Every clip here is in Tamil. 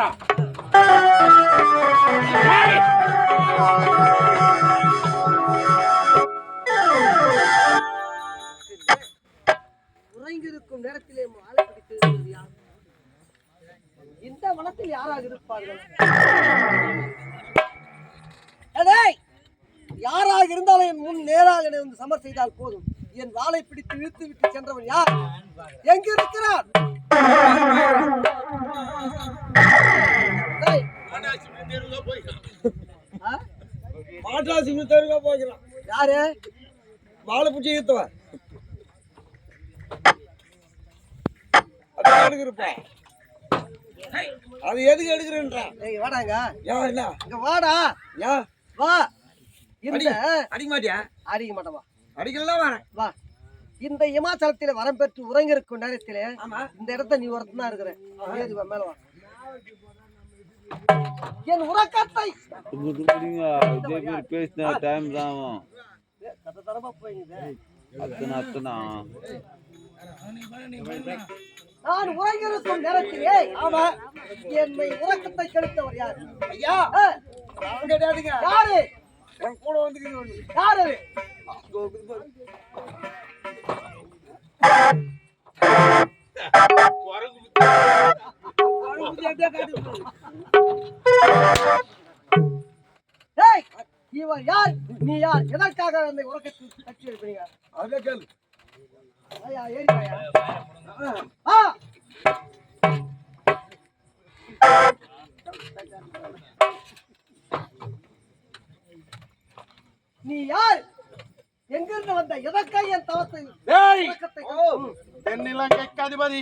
எழுந்துடா. உறங்கிருக்கும் நேரத்திலே மாலை பிடித்து யார்? இந்த மனத்தில் யாராக இருப்பார்கள்? யாராக இருந்தாலும் என் முன் நேராக வந்து சமர் செய்தால் போதும். என் வாளை பிடித்து இழுத்து விட்டு சென்றவன் யார்? எங்க இருக்கிறார்? யாரு வாழை பிடிச்சி இழுத்தவன்? அது எதுக்கு எடுக்கிறேன்றா? வாடாங்க. என்ன வாடா. வா. அடிக்க மாட்டியா? அடிக்க மாட்டவா? அடிக்கலாம் வரேன். வா. இந்த இமாச்சலத்தில வரம் பெற்று உறங்கிருக்கும் நேரத்திலே இந்த இடத்த நீ ஒருத்தனா இருக்கிற. மேல வா. என் உறக்கத்தை பேசின டைம் தான் நான் உறங்கிருக்கும் நேரத்திலே என்னை உறக்கத்தை கெடுத்தவர் யார்? ஐயா கிடையாதுங்க. யாரு? என் கூட வந்து யாரு? இவன் யார்? நீ யார்? எதற்காக அந்த உறக்கத்தில் கட்சி எடுப்பீங்க? அதே கேளு. நீ யார்? எங்கிருந்து வந்த? எதற்காக என் தவத்தை தென்னிலங்கைக்கு அதிபதி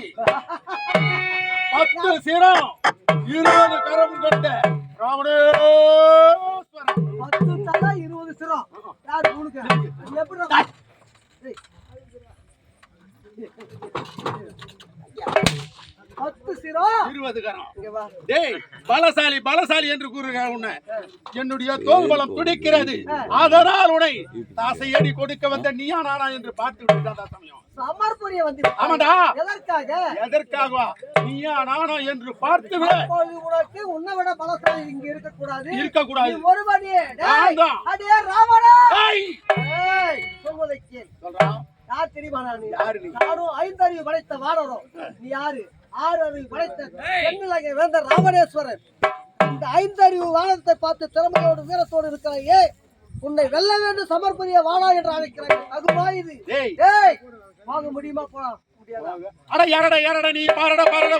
10 சிரம் 20 கரம் கொண்ட ராவணேஸ்வரன். 10 தலை 20 சிரம். யார் உனக்கு? எப்படி 10 சிரம் 20 கரம். டேய் பலசாலி பலசாலி என்று கூறுகிறார். உன்னை என்னுடைய தோல் பலம் துடிக்கிறது. அதனால் உன்னை தாசையடி கொடுக்க வந்த நீயா நானா என்று பார்த்து விட்டாதா சமயம். சமர்புரிய வந்து. ஆமாடா. எதற்காக? எதற்காகவா? நீயா நானா என்று பார்த்து விட. உனக்கு உன்னை விட பலசாலி இங்க இருக்க கூடாது. இருக்க கூடாது. ஒருவனே. அடே ராவணா. ஏய் சொல்வதை கேள். சொல்றா. யார் தெரியுமா? யாரு நீ? நானும் 5 அறிவு படைத்த வானரம். நீ யாரு? 6 அறிவு படைத்த தென்னிலங்கை வேந்தர் ராவணேஸ்வரன். இந்த 5 அறிவு வானத்தை பார்த்து திறமையோடு வீரத்தோடு இருக்கிறாயே, உன்னை வெல்ல வேண்டும் சமர்புரிய வானா என்று அழைக்கிறாய். அதுவா இது? ஏய் வாங்க முடியுமா? போலாம். முடியாது. அட யாரடா யாரடா நீ? பாரடா பாரடா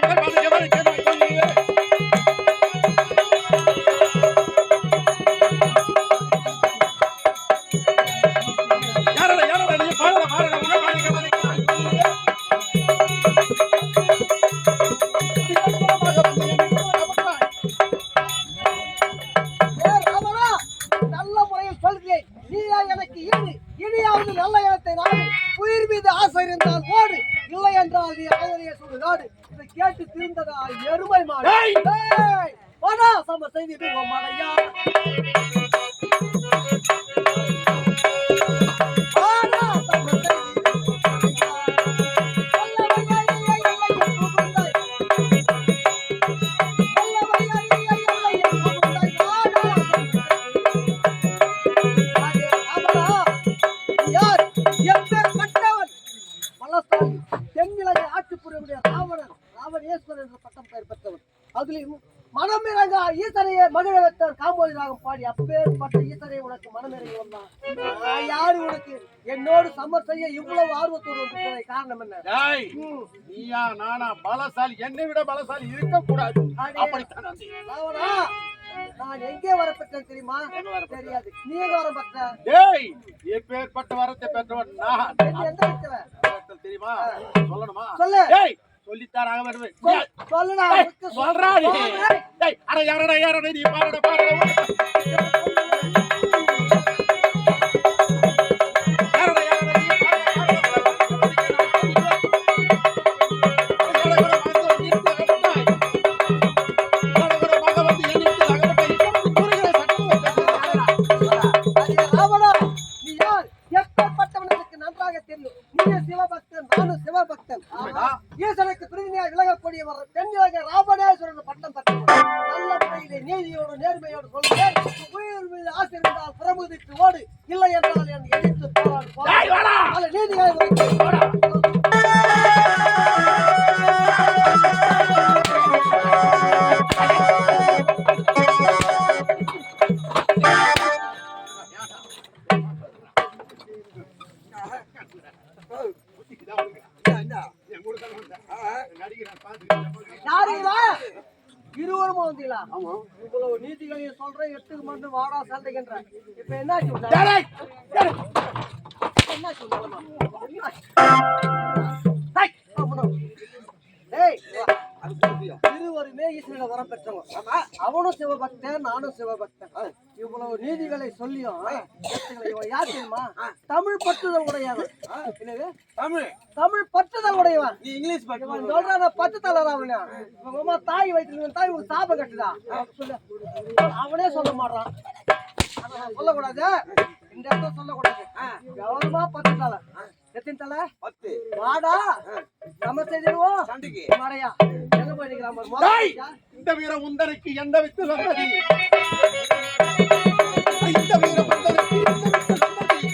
இனியாவது நல்ல இடத்தை நாடு. உயிர் மீது ஆசை இருந்தால் ஓடு, இல்லை என்றால் நீ ஆதரையை சொல்லு நாடு. இதை கேட்டு திருந்ததா எருமை மாடு? சம செய்தி மாடையா. தென்னிலங்கை ஆட்சிப்புரிய ராவணன் ராவணேஸ்வரன் என்ற பட்டம் பெயர் பெற்றவர். அதிலும் மனமிறங்க ஈசனையே மகிழ வைத்தார் காம்போதி ராகம் பாடி. அப்பேற்பட்ட ஈசனை உனக்கு மனமிறங்கி வந்தான். யாரு உனக்கு என்னோடு சமர் செய்ய இவ்வளவு ஆர்வத்தோடு வந்திருக்கிற காரணம் என்ன? நீயா நானா பலசாலி? என்னை விட பலசாலி இருக்க கூடாது. ராவணா, நான் எங்கே வரப்பட்டேன் தெரியுமா? தெரியாது. நீ எங்க வர பெற்ற? எப்பேற்பட்ட வரத்தை பெற்றவன் நான். எந்த தெரியுமா? சொல்லணுமா? சொல்லு. சொல்லித்தாராக வருவேன். சொல்லுடா. சொல்றா. அட யாரடா யாரடா நீ? பாருடா பாருடா. ஈசனுக்கு பிரதிநிதியாக விலகக்கூடியவர் தென்னிலங்கை ராவணேஸ்வரன் பட்டம் பெற்றவர். நீதியோடு நேர்மையோடு சொல்கிறேன். உயிர் மீது ஆசை இருந்தால் பிரமுதித்து ஓடு, இல்லை என்றால் என் எதிர்த்து போராடு. நீதிகளை இருவரும் வந்தீங்களா? இவ்வளவு நீதிகளையும் சொல்றேன், எட்டுக்கு மட்டும் வாடா சண்டைகின்ற. இப்ப என்ன இருவருமே ஈஸ்வரனை வரம் பெற்றவங்க. அவனும் சிவபக்தன், நானும் சிவபக்தன். இவ்வளவு நீதிகளை சொல்லியும் யார் தெரியுமா? தமிழ் பற்றுதல் உடையவன். தமிழ் பற்றுதல் உடையவன். நீ இங்கிலீஷ் சொல்றான் பத்து தலர். அவனு உங்க தாய் வயிற்று தாய் ஒரு சாபம் கட்டுதா அவனே சொல்ல மாட்டான். சொல்லக்கூடாது, இந்த இடத்துல சொல்லக்கூடாது. கௌரவமா 10 தலை. எத்தனை தலை? 10. வாடா நம்ம செய்திருவோம் சண்டைக்கு. மாடையா எங்க போயிருக்கிறான்? இந்த வீரம் உந்தனுக்கு எந்த வித்து சொன்னது? இந்த வீரம் உந்தனுக்கு எந்த வித்து சொன்னது?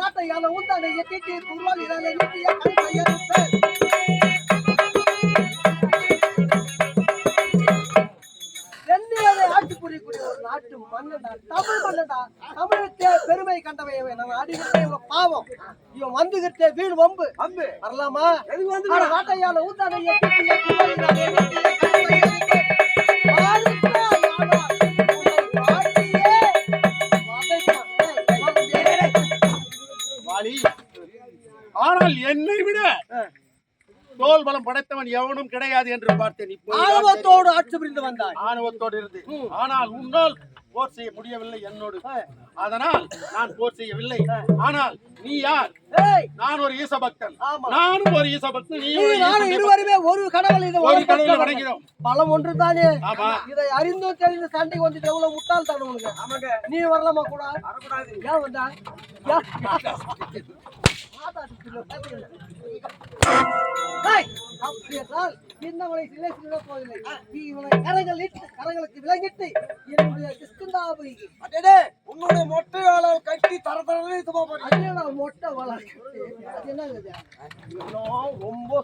நாட்டை யானை உந்தானை எட்டி உருவாகி நாட்டு மன்னடா, தமிழ் மன்னடா, தமிழுக்கே பெருமை கண்டவையவன். நான் அடிக்கிட்டே இவன் பாவம், இவன் வந்துகிட்டே வீண் வம்பு வரலாமா? நாட்டையால ஊத்தான ஆனால் என்னை விட தோல் பலம் படைத்தவன் எவனும் கிடையாது என்று பார்த்தேன். ஆணவத்தோடு ஆட்சி புரிந்து வந்தார். ஆணவத்தோடு இருந்து, ஆனால் உன்னால் போர் செய்ய முடியவில்லை என்னோடு. அதனால் நான் போர் செய்யவில்லை. ஆனால் நீ யார்? நான் ஒரு ஈசபக்தன். நானும் ஒரு ஈசபக்தன். நீ இருவருமே ஒரு கடவுளை வணங்கிறோம். பலம் ஒன்று தானே. இதை அறிந்தும் தெரிந்து சண்டைக்கு வந்துட்டு எவ்வளவு முட்டாள் தானே உனக்கு. நீ வரலாமா கூட? ஏன் வந்தா? கரங்களுக்கு விலங்கிட்டு என்னுடைய உன்னுடைய மொட்டை வாழை கட்டி தர மொட்டை வாழை என்னது ரொம்ப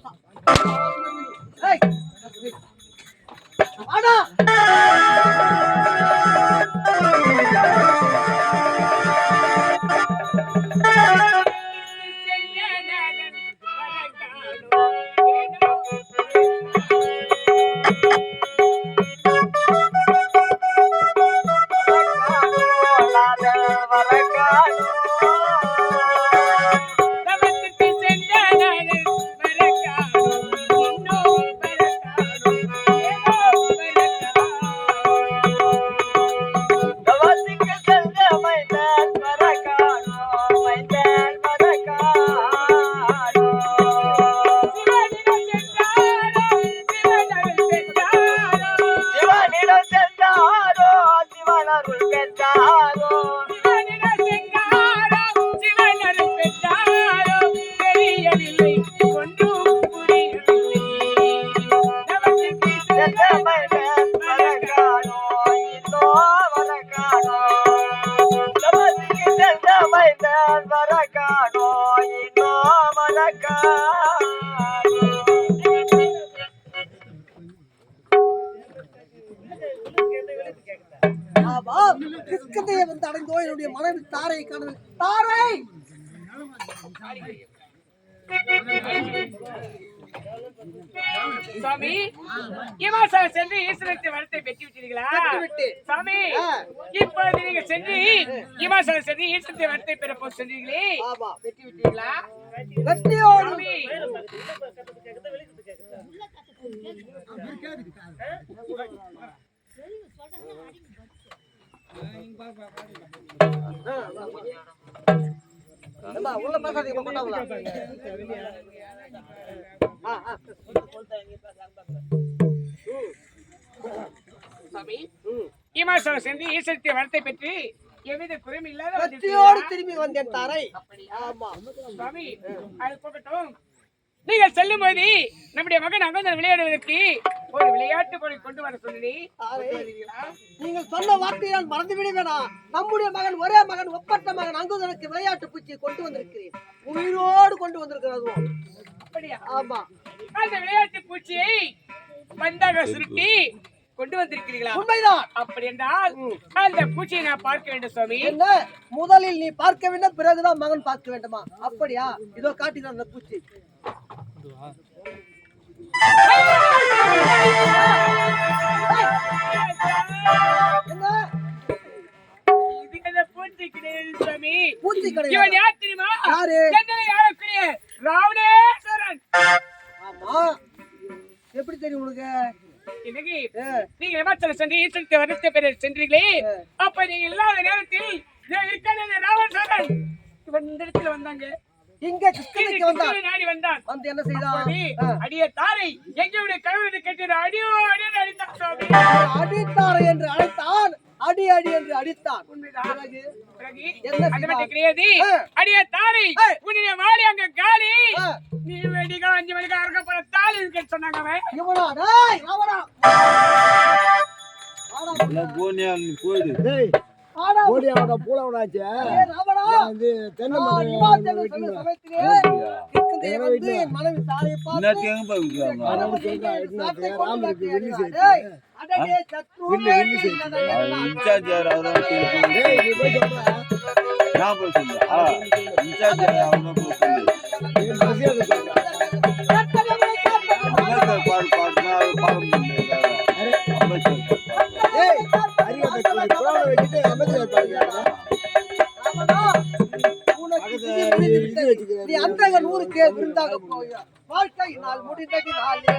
வந்து அடைந்தோ என்னுடைய மனைவி தாரை காணவில்லை. தாரை சாமி, இமாசல் சென்று ஈஸ்வரத்தை வரத்தை பெற்று விட்டீர்களா? சாமி, இப்போது நீங்க சென்று இமாசல் சென்று ஈஸ்வரத்தை வரத்தை பெற போய் சென்றீர்களே, பெற்று விட்டீர்களா? உள்ள பேசாதீங்க மாட்டாங்களா? சாமி, இமாசல் சென்று ஈஸ்வரத்தை வரத்தை பெற்று எவ்வித குறையும் இல்லாத வெற்றியோடு திரும்பி வந்தேன் தாரை. ஆமா சுவாமி, அது போகட்டும். நீங்கள் செல்லும் போது நம்முடைய மகன் அகந்தன் விளையாடுவதற்கு ஒரு விளையாட்டு பொருளை கொண்டு வர சொல்லி நீங்கள் சொன்ன வார்த்தையை நான் மறந்துவிட வேணாம். நம்முடைய மகன், ஒரே மகன், ஒப்பற்ற மகன் அங்குதனுக்கு விளையாட்டு பூச்சியை கொண்டு வந்திருக்கிறேன். உயிரோடு கொண்டு வந்திருக்கிறது. அப்படியா? ஆமா. அந்த விளையாட்டு பூச்சியை பந்தாக சுருட்டி கொண்டு வந்திருக்கிறீர்களா? உண்மைதான். அப்படி என்றால் அந்த பூச்சியை நான் பார்க்க வேண்டும் சுவாமி. என்ன, முதலில் நீ பார்க்க வேண்டும், பிறகுதான் மகன் பார்க்க வேண்டுமா? அப்படியா? இதோ காட்டினார் அந்த பூச்சி. என்ன? இது அந்த பூச்சி கிடையாது சுவாமி. பூச்சி இவன் கிடையாது. யார் தெரியுமா? யாரு? சென்னையில் ஆளக்கூடிய ராவணேஸ்வரன். ஆமா. எப்படி தெரியும் உனக்கு? இன்னைக்கு நீங்க இமாச்சல சென்று ஈஸ்வரத்தை வருத்த பெற சென்றீங்களே, அப்ப நீங்க இல்லாத நேரத்தில் இருக்கான ராவணேஸ்வரன் இவன் இந்த இடத்துல வந்தாங்க. இங்க கிருஷ்ணனுக்கு வந்தான். நாடி வந்தான். வந்து என்ன செய்தான்? அடிய தாரை எங்களுடைய கழுவி கேட்டு அடியோ அடியோ அடித்தான் சுவாமி. அடித்தாரை என்று அழைத்தான், அடி அடி என்று அடித்தான். அது மட்டும் கிடையாது. அடிய தாரை உன்னுடைய வாடி அங்க காலி, நீ வெடிக்கா 5 மணிக்கு அறக்கப்பட தாலி இருக்குன்னு சொன்னாங்க. அவன் இவனா? டேய் ராவணா, டேய் ஆடா ஓடி அவட பூலவனாச்சே ஏய் ராவணா, வந்து தென்னை நான் இமாச்சல சொல்ல சமயத்திலே கிருஷ்ணதே வந்து என் மனைவி தாரையை பார்த்து ராமருக்கு வெள்ளி சேர்த்து டேய் அடடே சத்ரு டேய் நீ போய் சொல்ற நான் போய் சொல்றேன். இன்சார்ஜ் அவங்க போய் சொல்லு. ஏன் மரியாதை சொல்ற பாடு பாடுனா பாடம் ஏய் அறியாத புராண வச்சிட்டு அமைதியா பாருங்க. நீ அந்த 100 விருந்தாக போய் வாழ்க்கை நாள் முடிந்தது நாளே.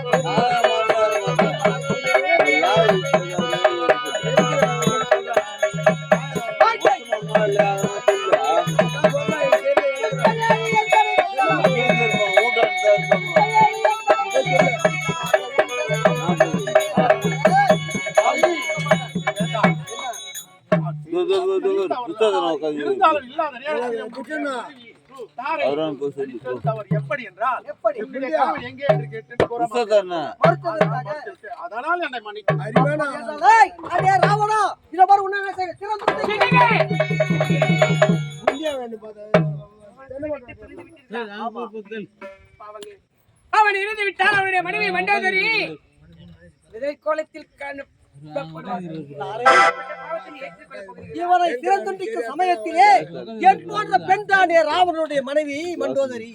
இருந்தாலும் இல்லாத நேரத்தில் தாரை அவர் எப்படி என்றால் என்னுடைய கணவன் எங்கே என்று கேட்டு அதனால் என்னை மன்னிக்க அறிவானா டேய் அடே ராவணா, இத பாரு உன்ன என்ன செய்ய சிறந்த இந்தியா வேணும் பாத்தா அவன் இருந்து விட்டால் அவனுடைய மனைவி மண்டோதரி விதை கோலத்தில் இவனை சிறந்துண்டிக்கும் சமயத்திலே என் போன்ற பெண் தானே ராவனுடைய மனைவி மண்டோதரி.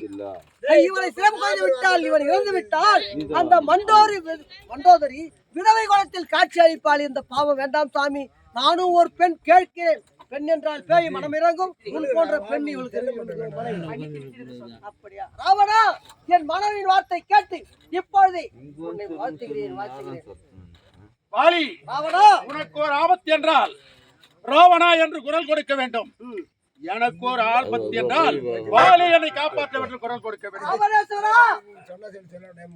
இவனை சிறப்பாக விட்டால், இவன் இறந்து விட்டால் அந்த மண்டோதரி விதவை கோலத்தில் காட்சி அளிப்பாள். இந்த பாவம் வேண்டாம் சாமி. நானும் ஒரு பெண் கேட்கிறேன். பெண் என்றால் பேய் மனம் இறங்கும். உன் போன்ற பெண் இவளுக்கு அப்படியா? ராவணா, என் மனைவியின் வார்த்தை கேட்டு இப்பொழுது உன்னை வாழ்த்துகிறேன். வாலி, உனக்கு ஒரு ஆபத்து என்றால் ராவணா என்று குரல் கொடுக்க வேண்டும். எனக்கு ஒரு ஆபத்து என்றால் வாலி என்னை காப்பாற்ற வேண்டும் குரல் கொடுக்க வேண்டும்.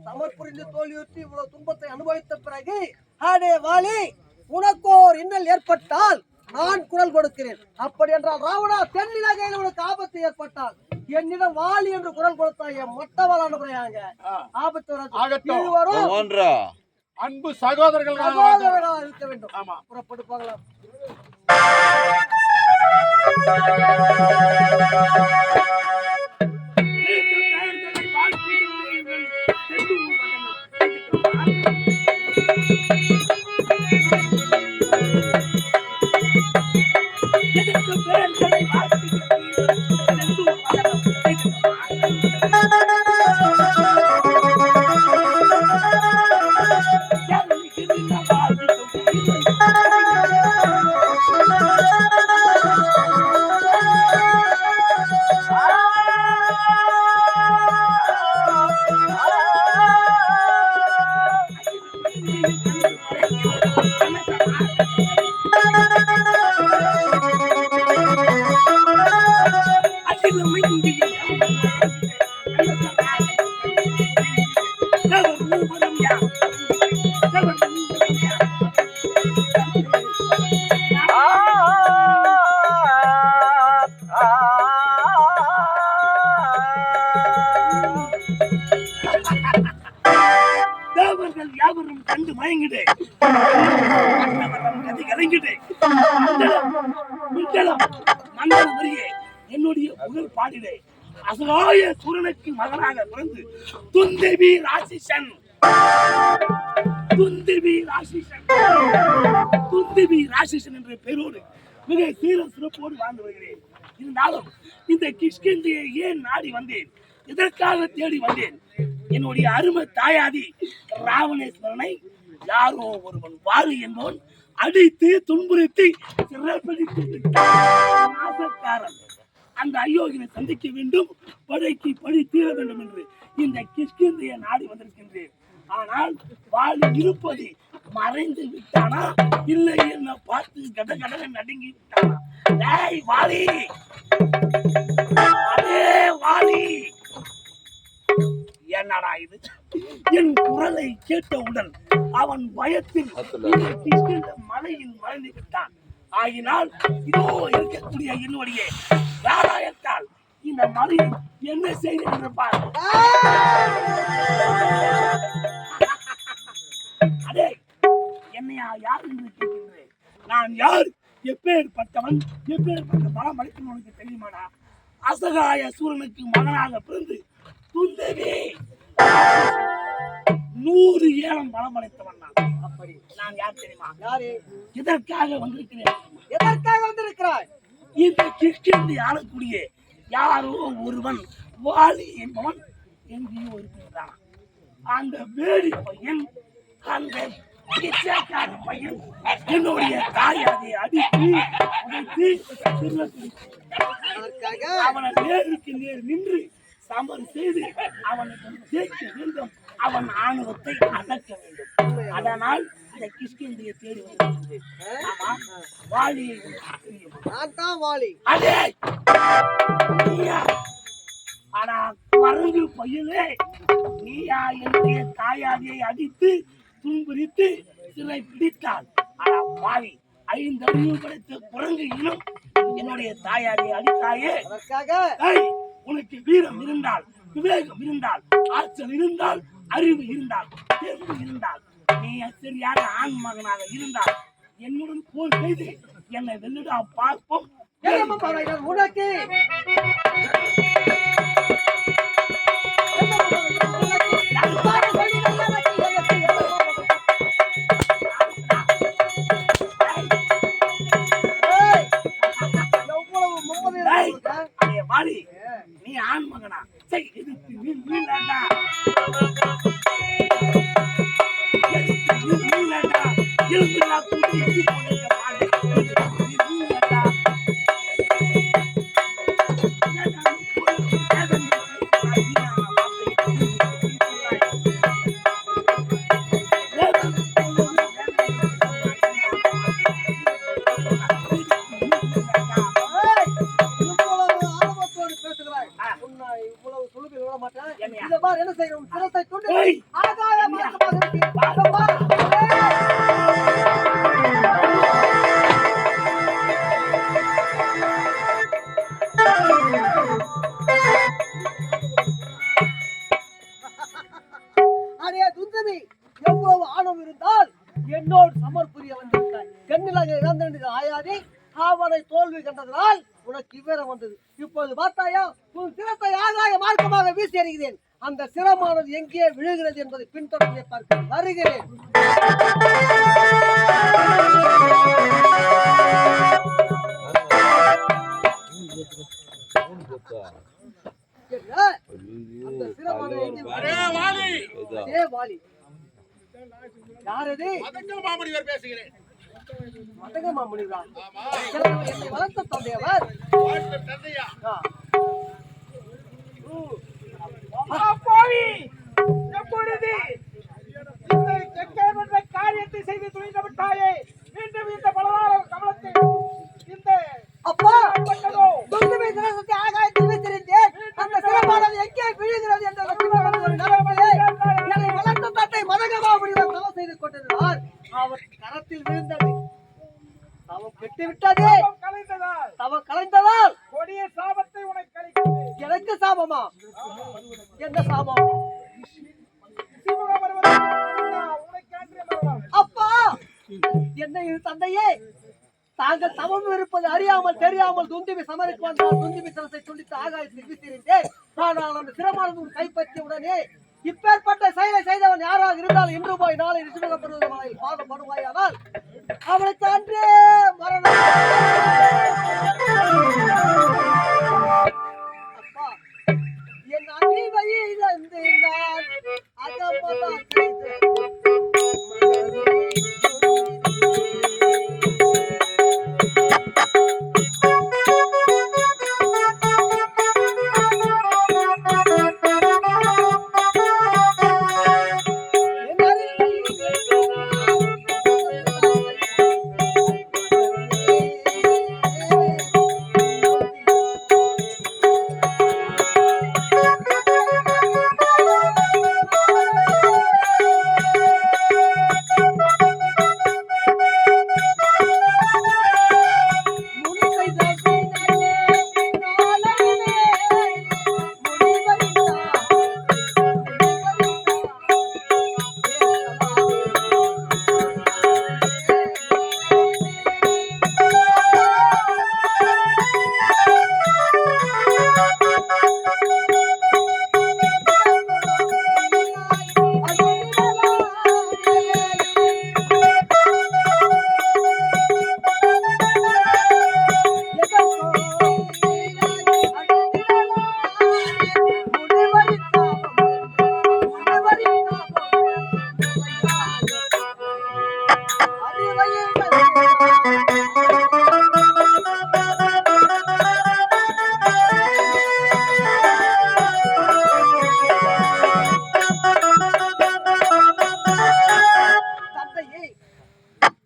சமர்புரிந்து தோல்வியுற்று இவ்வளவு துன்பத்தை அனுபவித்த பிறகு அடே வாலி, உனக்கு ஒரு இன்னல் ஏற்பட்டால் நான் குரல் கொடுக்கிறேன். அப்படி என்றால் ராவணா, தென்னிலங்கையில் உனக்கு ஆபத்து ஏற்பட்டால் என்னிடம் வாலி என்று குரல் கொடுத்தாய். மொத்தவாளான முறையாங்க ஆபத்து வரும். அன்பு சகோதரர்கள் இருக்க வேண்டும். ஆமா, புறப்பட்டு போகலாம். இறங்கிடு கதி இறங்கிடு மண்டலம் வரியே என்னுடைய புகழ் பாடிடு அசகாய சூரனுக்கு மகனாக பிறந்து துந்தேவி ராசிசன் என்ற பெயரோடு மிக சீர சிறப்போடு வாழ்ந்து வருகிறேன். இருந்தாலும் இந்த கிஷ்கிந்தியை ஏன் நாடி வந்தேன், எதற்காக தேடி வந்தேன்? என்னுடைய அருமை தாயாதி ராவணேஸ்வரனை யாரோ ஒருவன் வாலி என்பவன் அடித்து துன்புறுத்தி சிறைப்பிடித்து நாசக்காரன். அந்த அயோக்கியனை சந்திக்க வேண்டும், படைக்கு பழி தீர வேண்டும் என்று இந்த கிஷ்கிந்தியை நாடி வந்திருக்கின்றேன். ஆனால் வாலி இருப்பது மறைந்து விட்டானா இல்லை என்ன பார்த்து கட கடனை நடுங்கி விட்டானா? டேய் வாலி, அதே வாலி, என்னடா இது? என் குரலை கேட்டவுடன் அவன் பயத்தில் மலையில் மறைந்து விட்டான். ஆகினால் இதோ இருக்கக்கூடிய என்னுடைய ராராயத்தால் இந்த மலையை என்ன செய்து இருப்பார்? அதே என்னையா யார் என்று கேட்கின்றேன். நான் யார், எப்பேற்பட்டவன், எப்பேற்பட்ட பலம் அளிக்கும் உனக்கு தெரியுமாடா? அசகாய சூரனுக்கு மகனாக பிறந்து துந்தேவி 100 ஏலம் பலம் அளித்தவன் நான். அப்படி நான் யார் தெரியுமா? யாரு? இதற்காக வந்திருக்கிறேன். எதற்காக வந்திருக்கிறாய்? இந்த கிஷ்கிந்தி ஆளக்கூடிய யாரோ ஒருவன் வாலி என்பவன் எங்கேயோ இருக்கின்றான். அந்த வேடி பையன், அந்த பிச்சைக்கார பையன் என்னுடைய தாயாரை அடித்து அவனை நேருக்கு நேர் நின்று சமர் செய்து அவனுக்கு ஜெயிக்க வேண்டும், அவன் ஆணவத்தை அடக்க வேண்டும். அதனால் இந்த கிஷ்கிந்தியை தேடி வந்திருக்கிறது. ஆமா, வாலியை தெரியும். நான் தான் வாலி. அதே நீயா? ஆனா குரங்கு பையனே, நீயா என்னுடைய தாயாரியை அடித்து துன்புறுத்தி சிறை பிடித்தாள்? ஆனா வாலி, 5 அறிவு படைத்த குரங்கு இனம் என்னுடைய தாயாரை அடித்தாயே. உனக்கு வீரம் இருந்தால், விவேகம் இருந்தால், ஆற்றல் இருந்தால், அறிவு இருந்தால், தேர்வு இருந்தால், நீ சரியான ஆண் மகனாக இருந்தால் என்னுடன் போர் செய்து என்னை வெல்லுடா பார்ப்போம். உனக்கு வாலி, நீ ஆண் மகனா? சரி, எதுக்கு நீலாண்டா எழுந்துடா கூட்டி எது போனீங்க பாடு நீலாண்டா. என்ன செய்யணும்? சிரத்தை கொண்டு ஆகாய மார்க்கமாக அடே துந்தவி, எவ்வளவு ஆணவம் இருந்தால் என்னோடு சமர் புரிய வந்திருக்காய். கண்ணிலாக இறந்த ஆயாதே அவனை தோல்வி கண்டதனால் உனக்கு இவ்வேறம் வந்தது. இப்போது பார்த்தாயா, உன் சிரத்தை ஆகாய மார்க்கமாக வீசி எறிகிறேன். அந்த சிரமானது எங்கே விழுகிறது என்பதை பின்தொடர்ந்து பார்க்க வருகிறேன். அந்த சிரமானது எங்கே வாலி? யாரது? மாமுனிவர் பேசுகிறேன். மதக மாமுனிவரா? என்னை வளர்த்த தந்தையவர். தந்தையா? எப்பொழுது இந்த காரியத்தை செய்து துணிந்து விட்டாயே, மீண்டும் இந்த பலவார கவலத்தை இந்த அப்பா துந்துமை சிரசத்தை ஆகாயத்தில் வைத்திருந்தேன். அந்த சிரமானது எங்கே விழுகிறது என்ற என்னை வளர்த்த தந்தை மதக மாமுனிவர் தவம் செய்து கொண்டிருந்தார். அவர் கரத்தில் விழுந்தது. தவம் கெட்டு விட்டதே. தவம் கலைந்ததால் கொடிய சாபத்தை உனக்கு கழிக்கிறது. எனக்கு சாபமா? என்ன சாபம்? என்ன இது தந்தையே? தாங்கள் தவம் இருப்பது அறியாமல் தெரியாமல் துந்துபி சமருக்கு வந்தால் துந்துபி சரத்தை துண்டித்து ஆகாயத்தில் வீசியிருந்தேன். ஆனால் அந்த சிரமானது கைப்பற்றிய உடனே இப்பேற்பட்ட செயலை செய்தவன் யாராக இருந்தாலும் இன்று போய் நாளை ரிஷிமுகப்படுவது மலையில் பாதப்படுவாயானால் அவனுக்கு அன்றே மரணம். அப்பா, என் அறிவை இழந்து நான் அகப்பதான் செய்தேன்.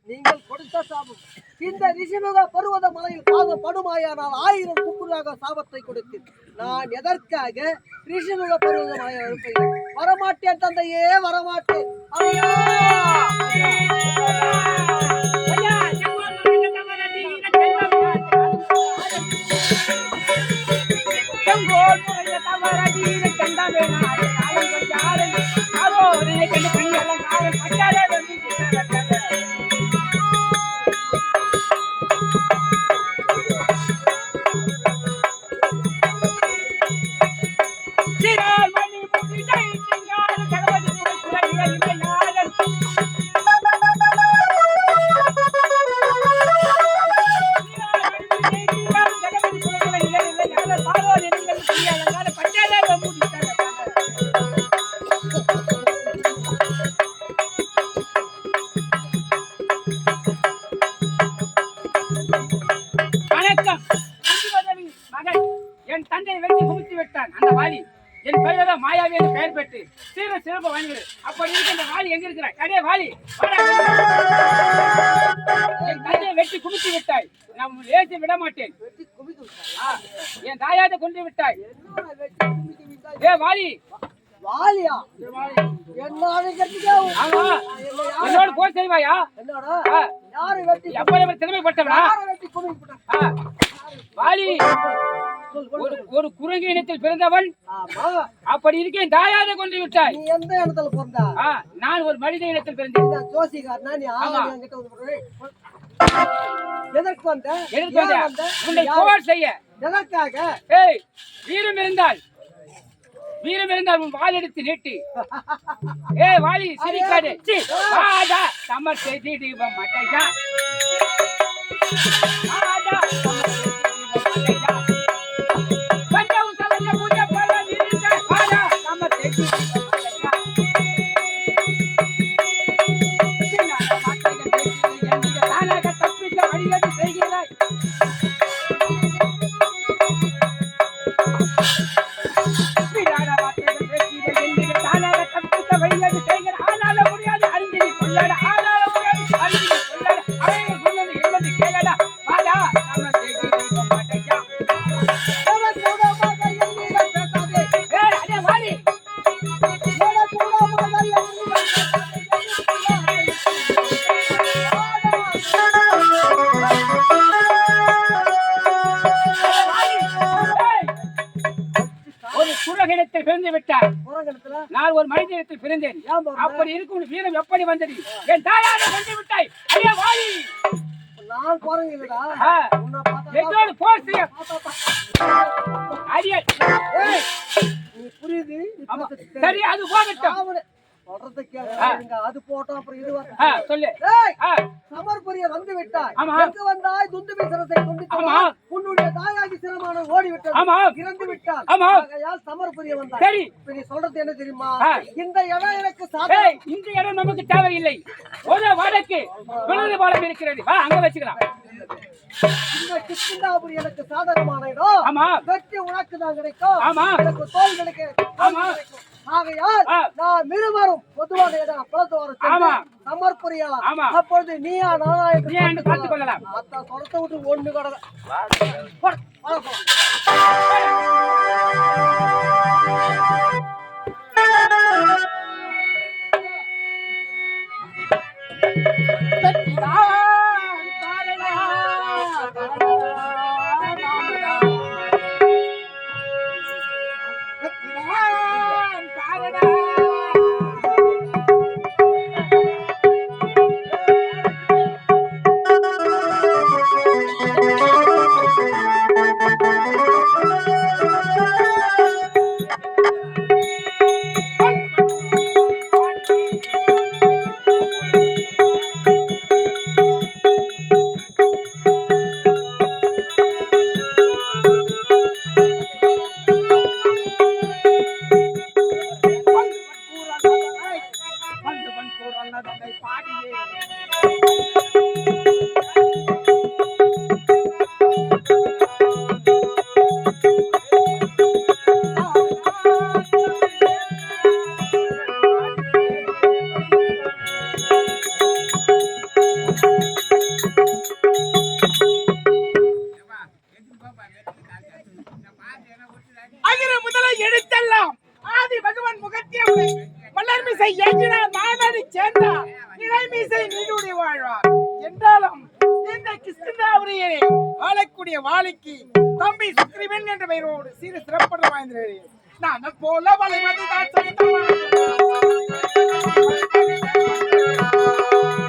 நீங்கள் கொடுத்த சாபம் இந்த ரிஷிமுக பருவத மலையில் பாதப்படுமாயானால் 1000 குக்குராக சாபத்தை கொடுத்து நான் எதற்காக ரிஷிமுக பருவத மலையை இருப்பேன்? வரமாட்டேன் தந்தையே, வரமாட்டேன். ஐயா என் தந்தை வெற்றி குமித்து விட்டான். அந்த வாலி என் பெயரோ மாயாவி என்று பெயர் பெற்று சீர சிறப்பு வாங்குகிறது. அப்படி இருக்கு இந்த வாலி எங்க இருக்கிற கடே வாலி? என் தந்தையை வெட்டி குமித்து விட்டாய். நான் ஏசி விட மாட்டேன். என் தாயாத கொண்டு விட்டாய். ஏ வாலி, வாலியா? ஆமா, என்னோட போர் செய்வாயா? எப்ப திறமைப்பட்டவனா வாலி? ஒரு குரங்கு இனத்தில் பிறந்தவன். அப்படி இருக்கேன் தாயாத கொண்டு விட்டாய். நீ எந்த இடத்துல பிறந்தா? நான் ஒரு மனித இனத்தில் பிறந்தேன். ஜோசிகாரனா நீ? எதற்கு வந்த? உன்னை போர் செய்ய. எதற்காக? ஏய், வீரம் இருந்தால் உன் வாள் எடுத்து நீட்டி. ஏ வாலி, சிரிக்காதே. வாடா சமர் செய்தி தீபம் மட்டையா. வாடா சமர் செய்தி தீபம் மட்டையா. பஞ்சம் சலஞ்ச பூஜை பல நிறுத்த. வாடா சமர் செய்தி தீபம் மட்டையா. சின்னான மாட்டைகள் பேசுகிறேன். நீங்க தானாக தப்பித்த வழியது செய்கிறாய். Thank you. மகனிடத்தில் பிறந்து விட்டார். புறங்கணத்துல நான் ஒரு மனிதனிடத்தில் பிறந்தேன். ஏன் பிறந்த? அப்படி இருக்கும் வீரம் எப்படி வந்தது? என் தாயாரை வென்று விட்டாய். ஐயா வாடி. நான் குரங்கு இல்லடா. ஆ. உன்னை பார்த்தா என்னோடு போர் செய்ய அடியே. ஏய், நீ புரியுது? நீ ஆமா. பேசுறது சரி அது போகட்டும். அவனே சொல்றதை கேளுங்க. அது போட்டோம் அப்புறம் இது ஆ, சொல்லு. ஏய், ஆ, சமர்புரிய வந்து விட்டாய். ஆமா. எங்கு வந்தாய்? துந்துபி சிரசை துண்டித்து ஆமா. உன்னுடைய தாயாகி சிரமான ஓடி விட்டது. ஆமா. இறந்து விட்டார். ஆமா. ஆகையால் சமர்புரிய வந்தாய். சரி. இப்ப நீ சொல்றது என்ன தெரியுமா? ஆ. இந்த இடம் எனக்கு ஏய், சாதகம். இந்த இடம் நமக்கு தேவையில்லை. ஒரு வடக்கு விழுது பாலம் இருக்கிறது. வா அங்க வச்சுக்கலாம். இந்த கிருஷ்ணாபுரி எனக்கு சாதகமான இடம். ஆமா. வெற்றி உனக்கு தான் கிடைக்கும். ஆமா. எனக்கு தோல் கிடைக்கும். ஆமா. ஆகையால் ஆ. நான் இருவரும் பொதுவான இடம் குளத்தோரம் ஆமா. சமர்புரியலாம். ஆமா. அப்பொழுது நீயா நானா என்று நீ என்று பார்த்துக் கொள்ளலாம். அத்தா குளத்தை விட்டு ஒண்ணு கடை அகில முதல எடுத்தெல்லாம் ஆதி பகவான் முகத்திய மலர் மீசை ஏற்றினார் மானடி சேர்ந்தார் நிலை மீசை நீடுடி வாழ்வார் என்றாலும் இந்த கிருஷ்ணாபுரியை ஆளக்கூடிய வாழைக்கு தம்பி சுக்ரீவன் என்ற பெயரோடு சீர சிறப்பட வாய்ந்தது. நான் போல வளைவதுதான்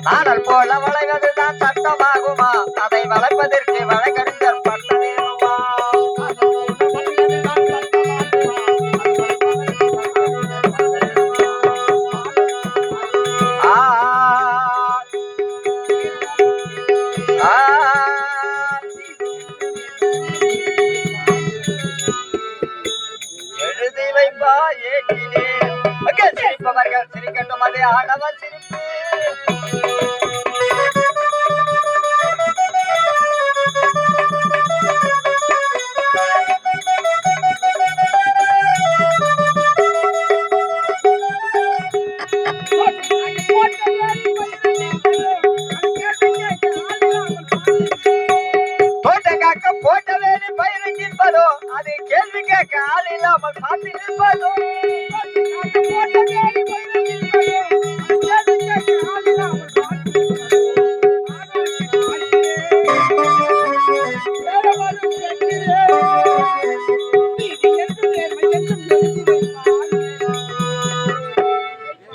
நாடல் போல வளைவதுதான் சட்டமாகுமா? அதை வளைப்பதற்கு வழக்கறிஞர் பண்ண வேணுமா? ஆ, ஆ, எழுதி வைப்பா ஏட்டிலே அங்கே சிரிப்பவர்கள் சிரிக்கட்டும், அது ஆடவர் சிரிப்பு. போட்ட காக்க போட்ட வேலி பயிரை நிற்பதோ, அது கேள்வி கேட்க ஆள் இல்லாமல் பார்த்து நிற்பதோ.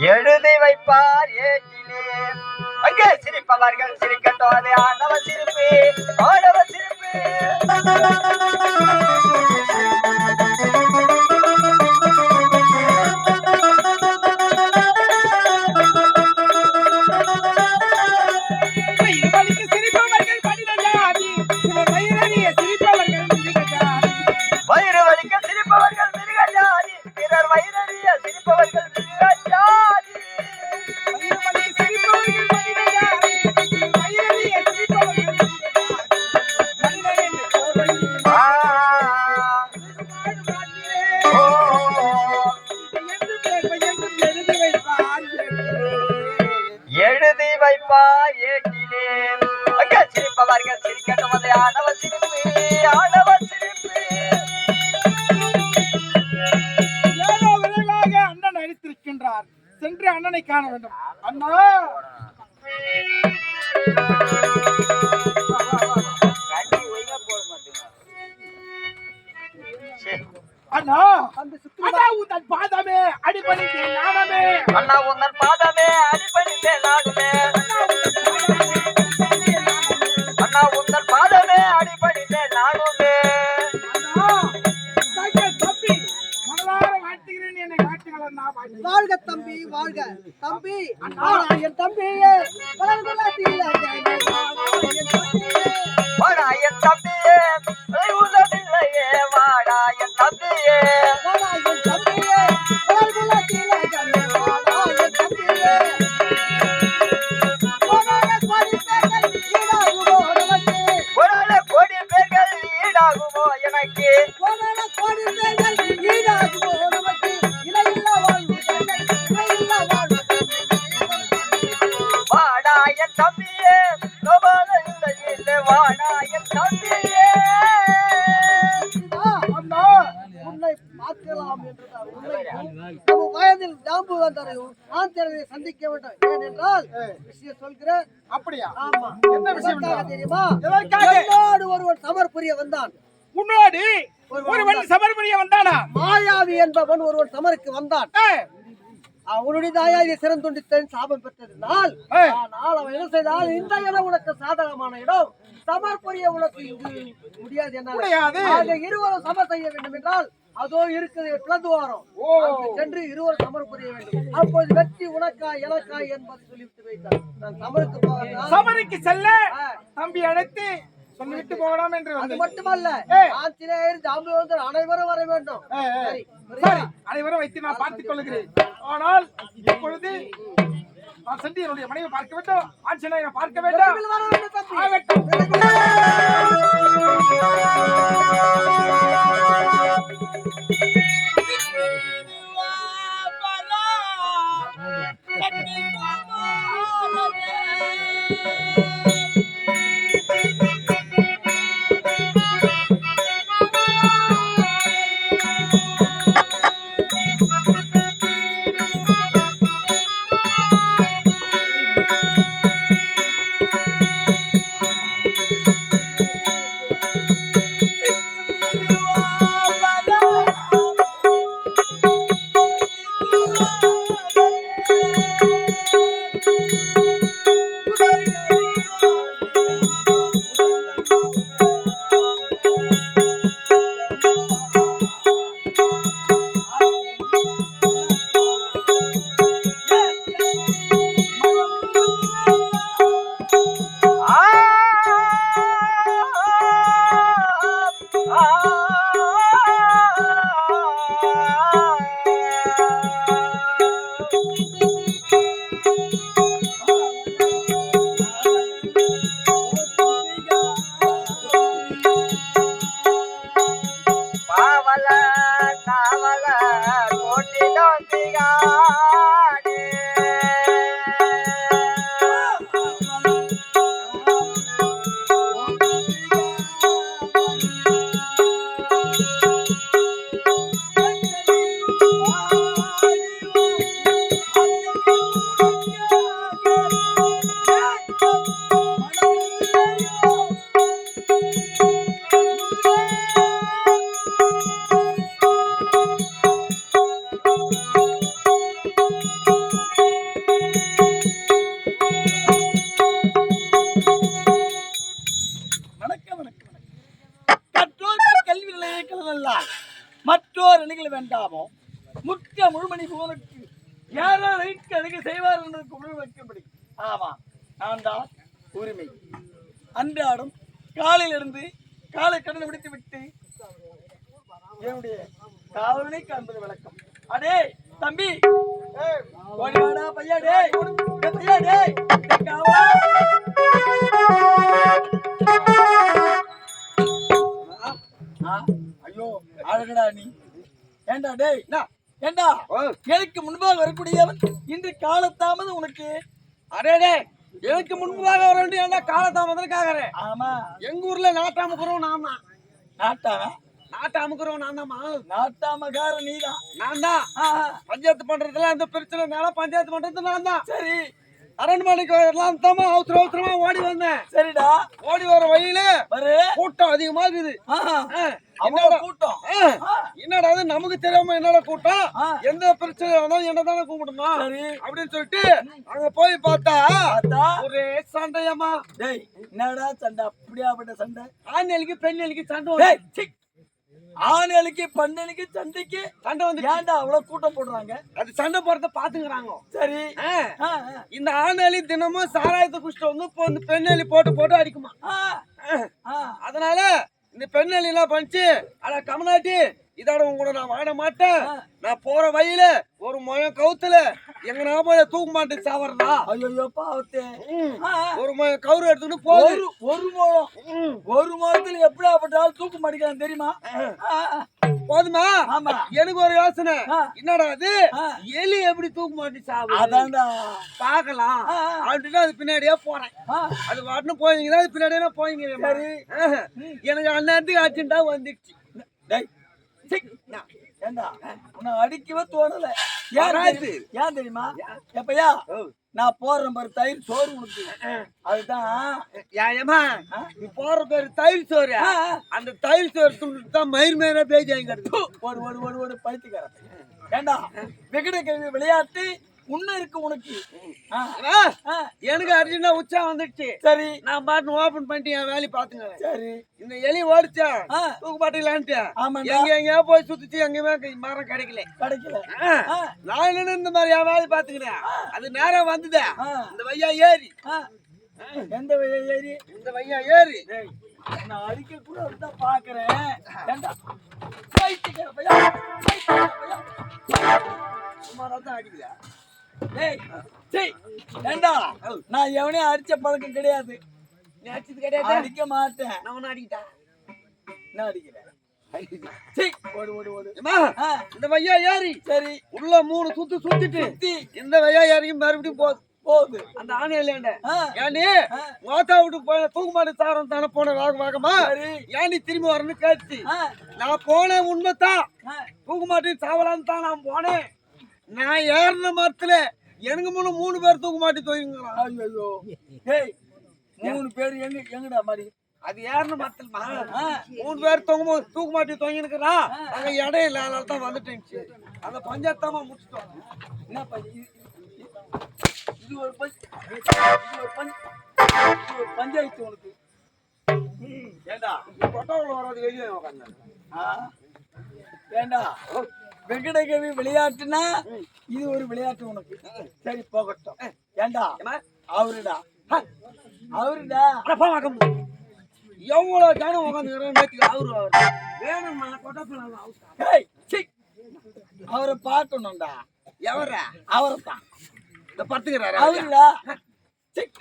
எழுதி வைப்பார் ஏட்டிலே அங்கே சிரிப்பவர்கள் சிரிக்கட்டும், அது ஆண்டவர் சிரிப்பு, ஆண்டவர் சிரிப்பு. வயிறு வலிக்க சிரிப்பவர்கள் மிருகஜாதி, பிறர் வயிறறிய சிரிப்பவர்கள் மிருகஜாதி. ஆ, ஓ, எழுதி வைப்பார் ஏட்டிலே அங்கே சிரிப்பவர்கள் சிரிக்கட்டும், அது ஆண்டவர் சிரிப்பு, ஆண்டவர் சிரிப்பு. ஏதோ விரைவாக அண்ணன் அழைத்திருக்கின்றார். சென்று அண்ணனை காண வேண்டும். அண்ணா அண்ணா தம்பி சுக்ரீவா அண்ணா உன் பாதமே அடிபணிந்தேன் நானமே அண்ணா உந்தன் பாதமே அடிபணிந்தேன் நானுமே அண்ணா உந்தன் பாதமே அடிபணிந்தேன் நானுமே தம்பி மனதார வாழ்த்துகிறேன் என்னை காட்டுங்கள் நான் வாழ்க தம்பி வாழ்க தம்பி வாடா என் தம்பியே வளர்ந்துள்ள வாடா என் தம்பியே உதவில்லையே வாடா என் தம்பியே வாடா என் தம்பியே வளர்ந்துள்ள வாடா என் தம்பியே ஒரு கோடி பேர்கள் ஈடாகுமோ எனக்கு கோடி பேர்கள் ஈடாகுமோ நமக்கு இலையில்லா வாழ்வு இலையில்லா வாழ்வு வாடா என் தம்பியே இல்லை வாடா என் தம்பியே அண்ணா உன்னை பார்க்கலாம் என்றுதான் உன்னை நம்ம வயதில் ஜாம்பு வந்தரையும் நான் திறனை சந்திக்க வேண்டும் ஏனென்றால் விஷயம் சொல்கிறேன் அப்படியா? ஆமா என்ன விஷயம் எதற்காக தெரியுமா எதற்காக? என்னோடு ஒருவன் சமர் புரிய வந்தான் உன்னோடு ஒருவன் சமர்புரிய வந்தானா மாயாவி என்பவன் ஒருவன் சமருக்கு வந்தான் அவனுடைய தாயாரி சிறந்துண்டித்தன் சாபம் பெற்றதினால் ஆனால் அவன் என்ன செய்தால் இந்த இடம் உனக்கு சாதகமான இடம் சமர் புரிய உனக்கு இது முடியாது முடியாது. என்ன இருவரும் சமர் செய்ய வேண்டும் என்றால் அதோ இருக்குது பிளந்துவாரம் சென்று இருவரும் சமர் புரிய வேண்டும் அப்போது வெற்றி உனக்கா எனக்கா என்பதை சொல்லிவிட்டு வைத்தார் நான் சமருக்கு போக சமருக்கு செல்ல தம்பி அழைத்து சொல்லிவிட்டு போகலாம் என்று அது வந்தேன். மட்டுமல்ல ஆஞ்சநேயர் ஜாம்புவந்தர் அனைவரும் வர வேண்டும் சரி சரி அனைவரும் வைத்து நான் பார்த்துக் கொள்கிறேன். ஆனால் இப்பொழுது நான் சென்று என்னுடைய மனைவி பார்க்க வேண்டும் ஆஞ்சநேயரை பார்க்க வேண்டும் விரைவில் வர வேண்டும் தம்பி. ஆகட்டும். பாவல நாவல கோட்டிலும் திகானே வணக்கம் வணக்கம் கற்றோருக்கு கல்வி நிலையங்களல்ல மற்றோர் அணிகள் வேண்டாமோ முற்ற முழுமணி போனுக்கு யாரோ ரைட்க்கு அணுக செய்வார் என்பதற்கு உணவு வைக்கப்படி ஆமா நான் தான் உரிமை அன்றாடம் காலையிலிருந்து காலை கடனை முடித்து விட்டு என்னுடைய காவலனை காண்பது வழக்கம் அடே தம்பி ஓடி வாடா பையா டேய் பையா டேய் காவலா ஐயோ அழகடா நீ ஏண்டா டேய் ஏண்டா எனக்கு முன்பாக வரக்கூடியவன் இன்று காலத்தாமது உனக்கு அரே எனக்கு முன்பதாக வர வேண்டிய என்ன காலதாமதற்காக ஆமா எங்க ஊர்ல நாட்டாமுக்குறோம் நான் தான் நாட்டாம நாட்டாமுக்குறோம் நான் தான்மா நாட்டாமகார நீதான் நான் தான் பஞ்சாயத்து பண்றதுல அந்த பிரச்சனைனால பஞ்சாயத்து பண்றது நான் தான் சரி அரண்மனைக்கு வரலாம் தாமா அவசரமா ஓடி வந்தேன். சரிடா. ஓடி வர வழியில பாரு கூட்டம் அதிகமா இருக்குது. அவ்வளவு கூட்டம். என்னடா அது நமக்கு தெரியாம என்னடா கூட்டம், எந்த பிரச்சனை வந்தாலும் என்னதானே கூப்பிடணும் சரி அப்படின்னு சொல்லிட்டு அங்க போய் பார்த்தா பார்த்தா ஒரே சண்டையம்மா. டேய் என்னடா சண்டை? அப்படியாப்பட்ட சண்டை? ஆண்களுக்கு பெண்களுக்கு சண்டை டேய் சீ. ஆண்களுக்கு பெண்களுக்கு சண்டைக்கு சண்டை வந்து ஏன்டா அவ்வளவு கூட்டம் போடுறாங்க? அது சண்டை போறத பாத்துக்கிறாங்க. சரி. இந்த ஆண்களி தினமும் சாராயத்தை குடிச்சிட்டு வந்து இப்போ இந்த பெண்ணலி போட்டு அடிக்குமா. அதனால இந்த பெண்ணலி எல்லாம் பண்ணிச்சு, அட கமலாட்டி இதோட உங்களோட நான் வாட மாட்டேன், நான் போற வழியில ஒரு முயம் கவுத்துல எங்க நாம தூக்க மாட்டேன் சாவறதா. ஐயோ பாவத்தே. ஒரு முயம் கவுரு எடுத்துட்டு போகுது. ஒரு முகத்துல எப்படியாப்பட்டாலும் தூக்க மாட்டேங்கிறான் தெரியுமா? போதுமா? ஆமா. எனக்கு ஒரு யோசனை, என்னடா அது எலி எப்படி தூக்க மாட்டி சாவு, அதான்டா பாக்கலாம் அப்படின்னா அது பின்னாடியே போறேன். அது வாட்டுன்னு போயிங்கன்னா அது பின்னாடியே போயிங்க. சரி. எனக்கு அந்நேரத்துக்கு அர்ஜென்டா வந்துடுச்சு. டேய் சீ. ஏண்டா உன்னை அடிக்கவே தோணல. ஏன் தெரியுமா? எப்பயா நான் போடுறேன் பாரு தயிர் சோறு உனக்கு, அதுதான். ஏமா நீ போற பேரு தயிர் சோறு, அந்த தயிர் சோறு துண்டுதான் மயிர் மேல பேஜாங்கிறது. ஓடு ஓடு ஓடு ஓடு பைத்தியக்காரன். ஏண்டா விகட கேள்வி விளையாட்டு உன்ன இருக்கு உனக்கு. எனக்கு அர்ஜென்டா உச்சா வந்துடுச்சு. சரி. நான் பாட்டு ஓபன் பண்ணிட்டு என் வேலையை பாத்துங்க. சரி. இந்த எலி ஓடிச்சா தூக்கு பாட்டுக்கலான்ட்டு எங்கேயா போய் சுத்திச்சு, எங்கேயுமே மரம் கிடைக்கல. நான் என்ன இந்த மாதிரி என் வேலையை பாத்துக்கிறேன். அது நேரம் வந்தது இந்த வையா ஏறி. எந்த வையா ஏறி? இந்த வையா ஏறி நான் அடிக்க கூட அதுதான் பாக்குறேன். சுமாராதான் அடிக்குதா? நான் எவனையும் அடிச்ச பழக்கம் கிடையாது. நீ அடிச்சது கிடையாது? அடிக்க மாட்டேன். நான் ஒன்னும் அடிக்கிட்டா என்ன அடிக்கிறேன்? ஓடு ஓடு ஓடு. இந்த வையா ஏறி சரி உள்ள 3 சுத்து சுத்திட்டு இந்த வையா ஏறியும் மறுபடியும் போகுது அந்த ஆணையிலேண்ட. ஏன்டி மோத்தா விட்டு போன தூக்கு மாட்டு சாரம் தானே போன வேகமா, ஏன்டி திரும்பி வரணும்னு கேட்டு நான் போனேன். உண்மைத்தான், தூக்கு மாட்டு சாவலான்னு தான் நான் போனேன். நான் ஏறின மரத்துல எனக்கு முன்ன 3 பேர் தூக்கு மாட்டி தோய்ங்கிறான். ஐயோ ஏய் 3 பேர் எங்கடா மாதிரி? அது ஏறின மரத்துல 3 பேர் தூக்கு மாட்டி தொங்கினுக்கிறான். அங்க இடம் இல்ல, அதனால தான் வந்துட்டேன். அந்த பஞ்சாயத்தாமா முடிச்சிட்டோம். என்ன இது ஒரு பஞ்சாயத்து உனக்கு. ஏண்டா கொட்டவுல வராது வெளியே உட்காந்து. ஏண்டா வெங்கடகவி விளையாட்டுனா இது ஒரு விளையாட்டு உனக்கு. சரி போகட்டும். ஏண்டா அவருடா எவ்வளவு ஜனம் உட்காந்து அவரு வேணும்மா கொட்டப்பலாம். அவரை பார்க்கணும்டா. எவர? அவரைத்தான் இந்த பத்துக்கிறாரு அவருடா.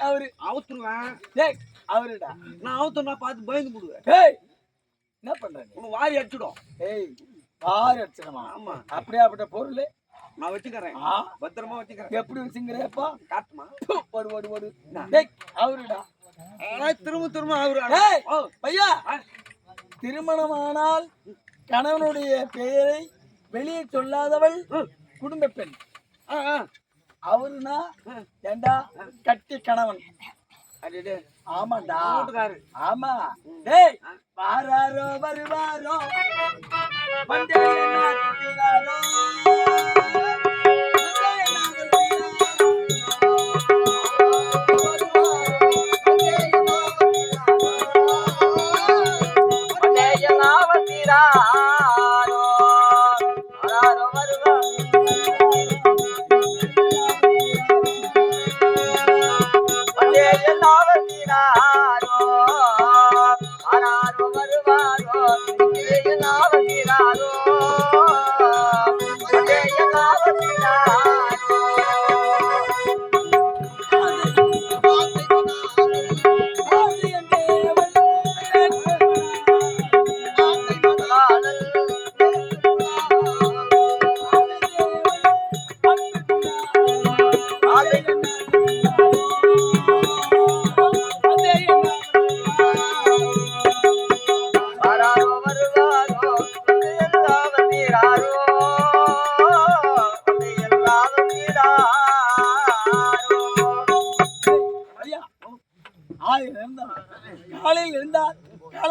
அவரு அவுத்துருவேன். அவருடா நான் அவுத்துனா பார்த்து பயந்து போடுவேன். என்ன பண்றேன்? உனக்கு வாரி அடிச்சிடும். வாரி அடிச்சிடமா? ஆமா. அப்படியாப்பட்ட பொருள் நான் வச்சுக்கிறேன், பத்திரமா வச்சுக்கிறேன். எப்படி வச்சுங்கிறப்பா? காட்டுமா? ஓடு ஓடு ஓடு. அவருடா திரும்ப அவரு. பையா திருமணமானால் கணவனுடைய பெயரை வெளியே சொல்லாதவள் குடும்ப பெண். அவருனா ஏண்டா கட்டி கணவன். ஆமாண்டா. ஆமா. டேய் வாராரோ வருவாரோ வந்தேனாரோ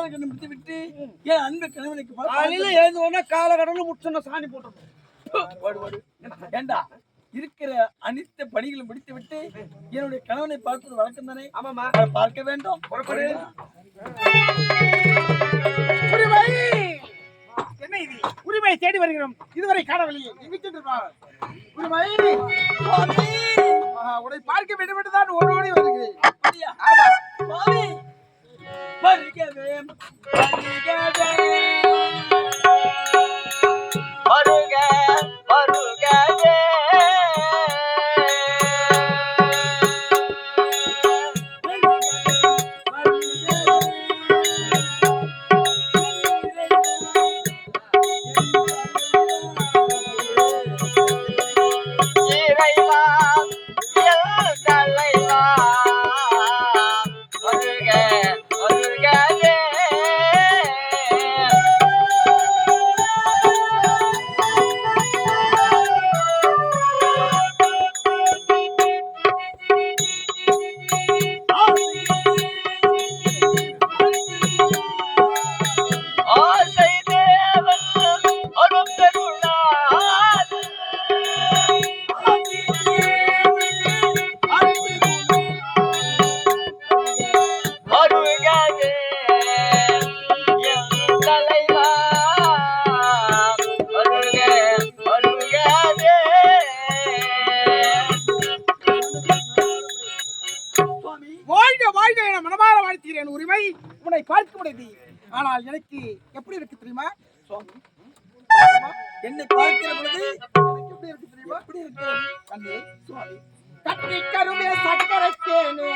காலை கண்ணு முடித்து விட்டு என் அன்பு கணவனுக்கு காலையில எழுந்து உடனே காலை கடவுள் முடிச்சோன்னா சாணி போட்டோம். ஏண்டா இருக்கிற அனைத்து பணிகளும் முடித்து விட்டு என்னுடைய கணவனை பார்ப்பது வழக்கம் தானே? ஆமாமா, பார்க்க வேண்டும். என்ன இது? உரிமையை தேடி வருகிறோம், இதுவரை காணவில்லையே. எங்கு சென்றிருப்பார்? உரிமை உன்னை பார்க்க வேண்டும் என்றுதான் ஓடோடி வருகிறேன். ஆமா சுவாமி, வருகவே வருகவே வருக வருகவே இறைவா எல் தலைவா வருக வருகவே ஆசை தேவன் அரும்பெருளார் வருகவே என் தலைவா வருக வருகவே வாழ்க வாழ்க என மனமாற வாழ்த்துகிறேன். உரிமை உன்னை பார்க்க முடியாது. ஆனால் எனக்கு எப்படி இருக்கு தெரியுமா சுவாமி? என்னை பார்க்கிற பொழுது எனக்கு எப்படி இருக்கு தெரியுமா? எப்படி இருக்கு கண்ணே சுவாமி? கட்டி கருமே சக்கரத்தேனே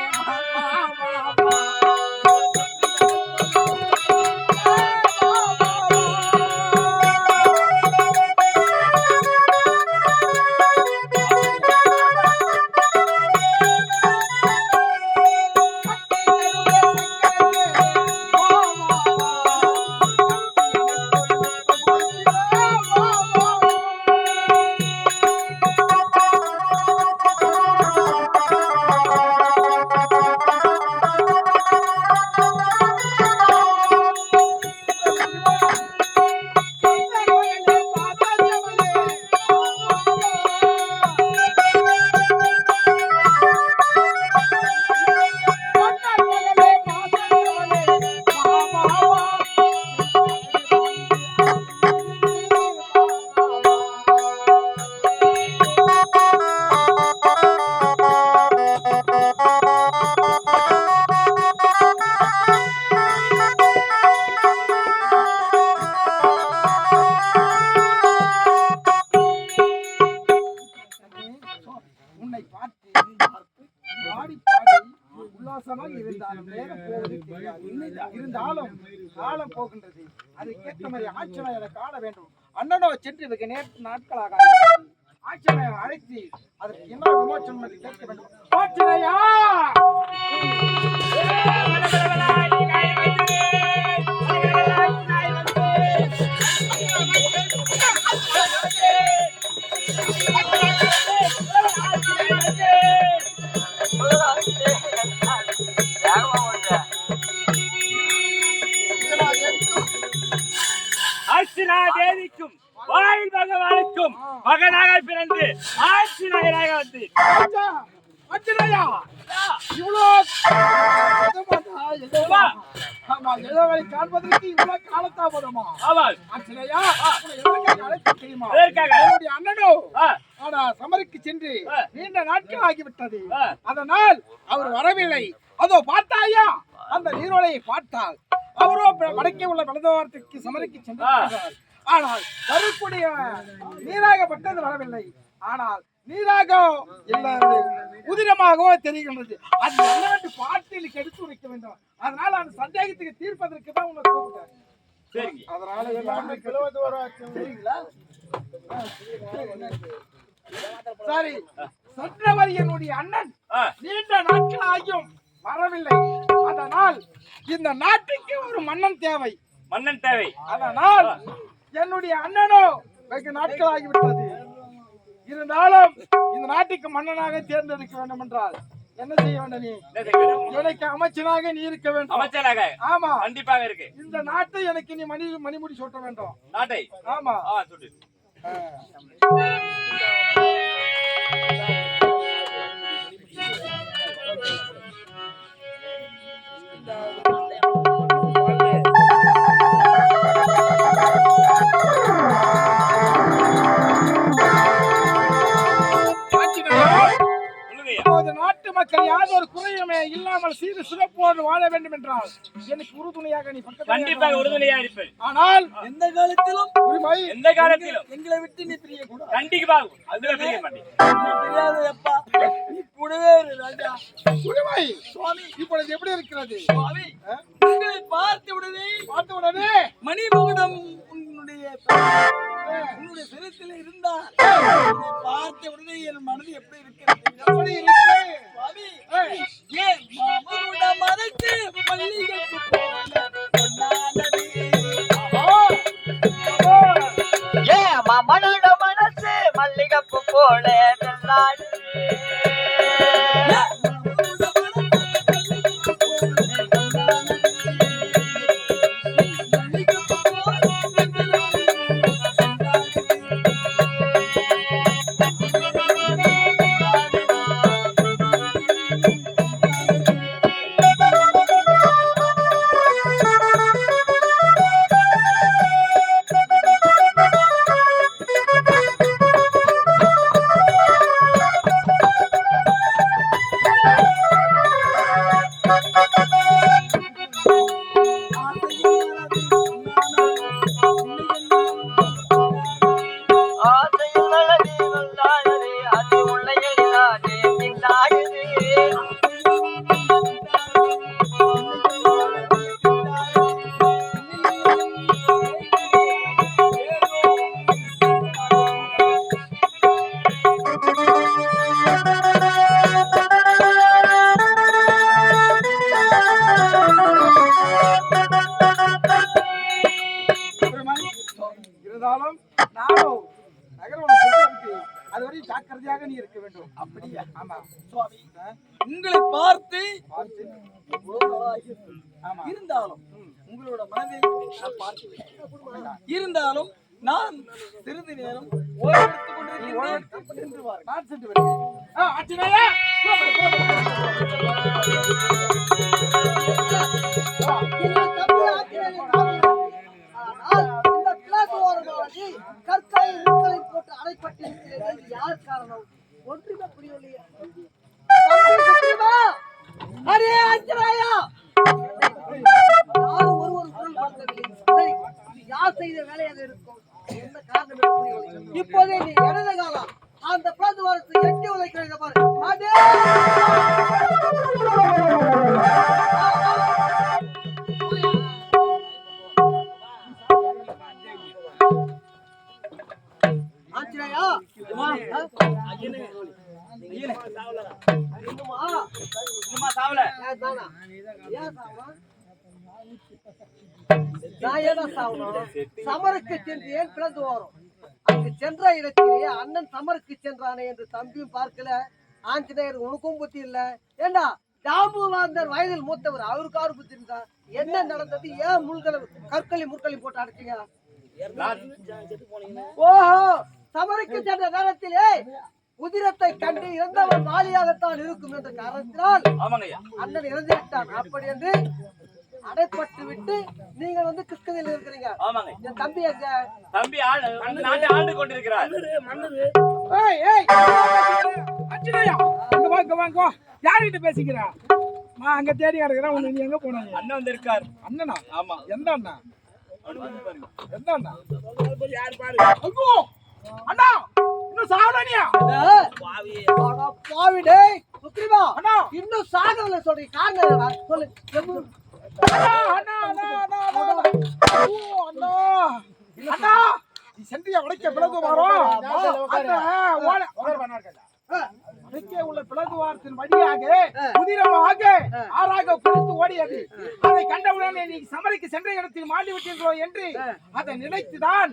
உன்னை பார்த்து பாடி பாடி உல்லாசமாக இருந்தாலும் நேரம் போவது தெரியாது. இருந்தாலும் காலம் போகின்றது. அதுக்கேற்ற மாதிரி ஆட்சியரை காண வேண்டும். அண்ணனோ சென்று வெகு நாட்களாக ஆகிவிட்டது. ஆட்சியரை அழைத்து அதற்கு என்ன விமோசனம் என்று கேட்க வேண்டும். ஆட்சியரையா தேவிக்கும் வாயில் பகவானுக்கும் மகனாக பிறந்து ஆட்சி நகராக வந்து ஆட்சியரையா இவ்வளோ இளவரை காண்பதற்கு இவ்வளவு காலத்தாமதமா? ஆட்சியரையா தெரியுமா? என்னுடைய அண்ணனோ சமருக்கு சென்று நீண்ட நாட்கள் ஆகிவிட்டது. அதனால் அவர் வரவில்லை. அதோ பார்த்தாயா அந்த நீரோலையை பார்த்தால் அவரோ வடக்கே உள்ள வலதுவாரத்திற்கு சமருக்கு சென்று ஆனால் வரக்கூடிய நீராகப்பட்டது வரவில்லை. ஆனால் நீராக இல்லாது உதிரமாகவோ தெரிகின்றது. அது என்னவென்று பாட்டில் கெடுத்து வைக்க வேண்டும். அதனால அந்த சந்தேகத்துக்கு தீர்ப்பதற்கு தான் உங்களை கூப்பிட்டேன். அதனால எல்லாமே சரிங்களா? சரி, சென்றவர் என்னுடைய அண்ணன் நீண்ட நாட்கள் ஆகியும் வரவில்லை. அதனால் இந்த நாட்டுக்கு ஒரு மன்னன் தேவை. மன்னன் தேவை. அதனால் என்னுடைய அண்ணனோ வெகு நாட்கள் ஆகிவிட்டது. இருந்தாலும் இந்த நாட்டுக்கு மன்னனாக தேர்ந்தெடுக்க வேண்டும் என்றால் என்ன செய்ய வேண்டும் நீ? என்ன செய்ய வேண்டும்? எனக்கு அமைச்சனாக நீ இருக்க வேண்டும். அமைச்சராக ஆமா, கண்டிப்பாக இருக்கு. இந்த நாட்டை எனக்கு நீ மணிமுடி சூட்ட வேண்டும். நாட்டை ஆமா, சுட்டு இப்போது நாட்டு மக்கள் யாதொரு குறையுமே இல்லாமல் சீறு சிறப்போடு வாழ வேண்டும் என்றால் எனக்கு உறுதுணையாக நீ பக்கத்தில் கண்டிப்பாக உறுதுணையா இருப்பேன். ஆனால் எந்த காலத்திலும் உரிமை எந்த காலத்திலும் எங்களை விட்டு நீ பிரியக்கூடாது. கண்டிப்பாக அதுல பிரிய மாட்டேன். தெரியாது அப்பா, நீ கூடவே இரு ராஜா. உரிமை சுவாமி இப்பொழுது எப்படி இருக்கிறது? சுவாமி, உங்களை பார்த்த உடனே மணிமகுடம் உன்னுடைய சிரத்தில் இருந்தா பார்த்த உடனே என் மனது எப்படி இருக்கிறது? எப்படி இருக்கு? சுவாமி, ஏன் மகுடம் மறைத்து மல்லிகைப்பூ போல பொன்னானது? ஏ மனோட மனசு மல்லிகைப்பூ போல நல்லாடு. ஆசையில் நல்லது நல்லாடுது, அது உள்ளையில் நானே பின்னாடுது. இருந்தாலும் நானும் நகரம் சொல்றதுக்கு அதுவரை ஜாக்கிரதையாக நீ இருக்க வேண்டும். அப்படியா? ஆமா சுவாமி, உங்களை பார்த்து ஆமா. இருந்தாலும் உங்களோட மனதை நான் பார்க்கிறேன். இருந்தாலும் நான் சிறிது நேரம் ஓய்வெடுத்துக் கொண்டிருக்கிறேன். சென்று வாருங்கள். நான் சென்று வருகிறேன். அர்ச்சனையா இந்த தம்பி ஆக்கிரமிப்பு காரணம். ஆனால் இந்த கிழக்கு ஓரமானது கற்களை முட்களை போட்டு அடைப்பட்டிருக்கிறது. இது யார் காரணம்? ஒன்றுமே புரியவில்லையே. தம்பி சுத்தமா? அடே அஞ்சனாயா, யாரும் ஒருவர் குரல் கொடுக்கவில்லை. சரி, இது யார் செய்த வேலையாக இருக்கும்? என்ன காரணம் என்று புரியவில்லை. இப்போதே நீ இடது காலம் அந்த பிறந்த வாரத்தை எட்டி உதைக்கிறத பாரு. அடே ஆஞ்சநேயா, இன்னுமா சாவல? சமருக்கு சென்று ஏன் பிளந்து வரும்? அங்கு சென்ற இடத்திலே அண்ணன் சமருக்கு சென்றானே என்று தம்பியும் பார்க்கல. ஆஞ்சநேயர் உனக்கும் புத்தி இல்ல. ஏண்டா ஜாம்புவாந்தர் வயதில் மூத்தவர், அவருக்காரு புத்தி இருந்தா என்ன நடந்தது? ஏன் கற்களி முற்களி போட்டு அடைச்சிங்க? ஓஹோ, சமருக்கு சென்ற நேரத்திலே உதிரத்தை கண்டு இறந்தவன் வாலியாகத்தான் இருக்கும் என்ற காரணத்தினால் அண்ணன் இறந்து விட்டான். அப்படி என்று அடைப்பட்டு விட்டு நீங்கள் வந்து கிருஷ்ணகிரியில் இருக்கிறீங்க. என் தம்பி எங்க? தம்பி நாட்டை ஆண்டு கொண்டிருக்கிறார். யார்கிட்ட பேசிக்கிறா? நான் அங்க தேடி கிடக்குறேன். உன்னை நீ எங்க போனாங்க? அண்ணன் வந்து இருக்கார். அண்ணனா? ஆமா. எந்த அண்ணா? எந்த அண்ணா? யார் பாரு. ஐயோ அண்ணா, இன்னும் சாவலையா? பாவி டேய் சுக்ரீவா, அண்ணா இன்னும் சாகல சொல்றீங்க. காரணம் என்ன? சொல்லு. அண்ணா அண்ணா அண்ணா அண்ணா அண்ணா அண்ணா நீ சென்றியா உடைக்க பிளந்து வரோம். தெற்கே உள்ள பிளகுவாரத்தின் வழியாக குதிரமாக ஆறாக குதித்து ஓடியது. அதை கண்டவுடனே நீ சமரைக்கு சென்ற இடத்தில் மாட்டி விட்டீர்களோ என்று அதை நினைத்துதான்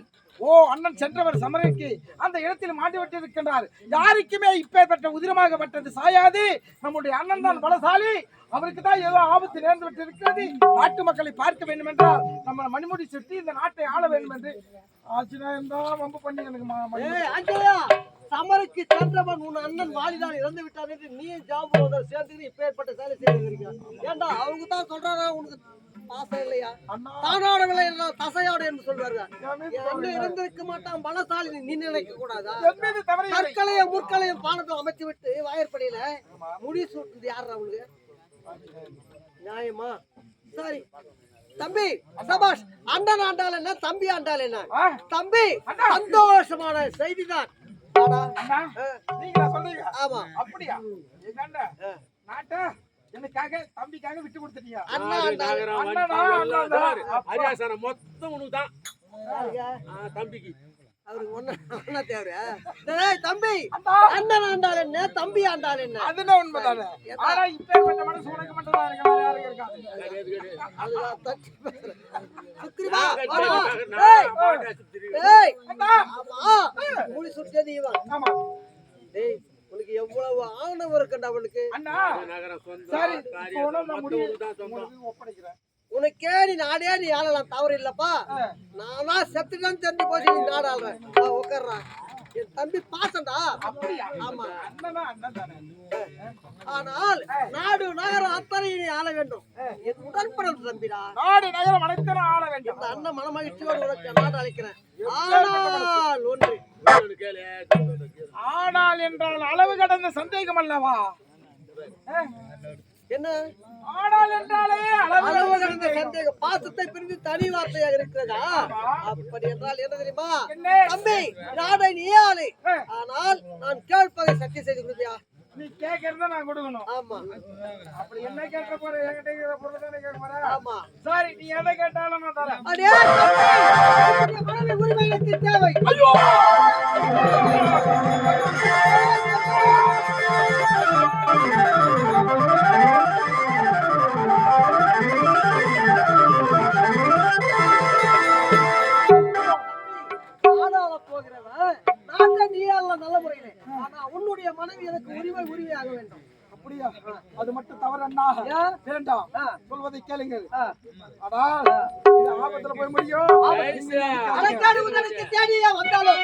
அண்ணன் சென்றவர் சமரைக்கு அந்த இடத்தில் மாட்டி விட்டிருக்கின்றார். யாருக்குமே இப்பேற்பட்ட உதிரமாகப்பட்டது சாயாது. நம்முடைய அண்ணன் தான் பலசாலி. அவருக்கு தான் ஏதோ ஆபத்து நேர்ந்து விட்டு இருக்கிறது. நாட்டு மக்களை பார்க்க வேண்டும் என்றால் நம்ம மணிமுடி சுற்றி இந்த நாட்டை ஆள வேண்டும் என்று ஆச்சுனா இருந்தா வம்பு பண்ணி எனக்கு சமருக்கு சென்றவன் உன் அண்ணன் வாலிதான் இறந்து விட்டார் என்று நீ ஜாம்புவதர் சேர்ந்து இப்பேற்பட்ட சேலை செய்திருக்க. ஏண்டா அவங்க தான் சொல்றாங்க உனக்கு பாசம் இல்லையா? தானோட விலை தசையோட என்று சொல்வாரு. என்ன இருந்திருக்க மாட்டான் பலசாலி நீ நினைக்க கூடாதா? கற்களையும் முற்களையும் பானத்தை அமைச்சு விட்டு வாயற்படியில முடி சூட்டுது யாரு அவனுக்கு? நியாயமா? சரி தம்பி சபாஷ். அண்ணன் ஆண்டால் என்ன, தம்பி ஆண்டால் என்ன? தம்பி சந்தோஷமான செய்திதான். ஆமா அப்படியா? நாட்டா எனக்காக தம்பிக்காக விட்டு கொடுத்துட்டியா? அரியாசனம் மொத்தம் உனக்கு தான் தம்பிக்கு. அவருக்கு ஒண்ணு தேவையா? தம்பி அண்ணன் ஆண்டால் என்ன, தம்பி ஆண்டால் என்ன? அதுதான் உண்மைதானே. ஆனா இப்பேற்பட்ட மனசு உனக்கு மட்டும் தான் இருக்கு, யாருக்கு இருக்காது. அதுதான் தட்டி முடி சுட்டது இவன். ஆமா டேய் உனக்கு எவ்வளவு ஆணவம் இருக்குண்டா அவனுக்கு. அண்ணா சரி ஒப்படைக்கிறேன். உனக்கே நீ நாடே நீ ஆளலாம், தவறு இல்லப்பா. நானா செத்துதான் தெரிஞ்சு போச்சு நீ நாடு ஆள்றேன். உட்கார்றான் என் தம்பி பாசண்டா. ஆமா ஆனால் நாடு நகரம் அத்தனை நீ ஆள வேண்டும். என் உடன்படல் தம்பிடா. நாடு நகரம் அனைத்தும் ஆள வேண்டும். இந்த அண்ணன் மனமகிழ்ச்சியோடு உனக்கு நாடு அழைக்கிறேன். ஆனால் ஒன்று ஆனால் என்றால் அளவு கடந்த சந்தேகம் அல்லவா? என்ன ஆனால் என்றாலே அளவு கடந்த சந்தேகம். பாசத்தை பிரிந்து தனி வார்த்தையாக இருக்கிறதா? அப்படி என்றால் என்ன தெரியுமா தம்பி? நாடை நீ ஆளு, ஆனால் நான் கேட்பதை சத்தியம் செய்து கொடுப்பியா? நீ கேட்கறத நான் கொடுக்கணும். ஆமா அப்படி என்ன கேட்க போற? என்கிட்ட பொருள் கேட்க போற? ஆமா சரி நீ எதை கேட்டாலும் நான் தரேன். அடே மனைவி உரிமை எனக்கு தேவை. ஐயோ நல்ல முறையிலே. ஆனா உன்னுடைய மனைவி எனக்கு உரிமையாக வேண்டும். அப்படியா? அது மட்டும் தவறண்ணா. வேண்டாம், சொல்வதை கேளுங்கள். ஆனால் இது ஆபத்துல போய் முடியும். அலங்காடு உனக்கு தேடியே வந்தாலும்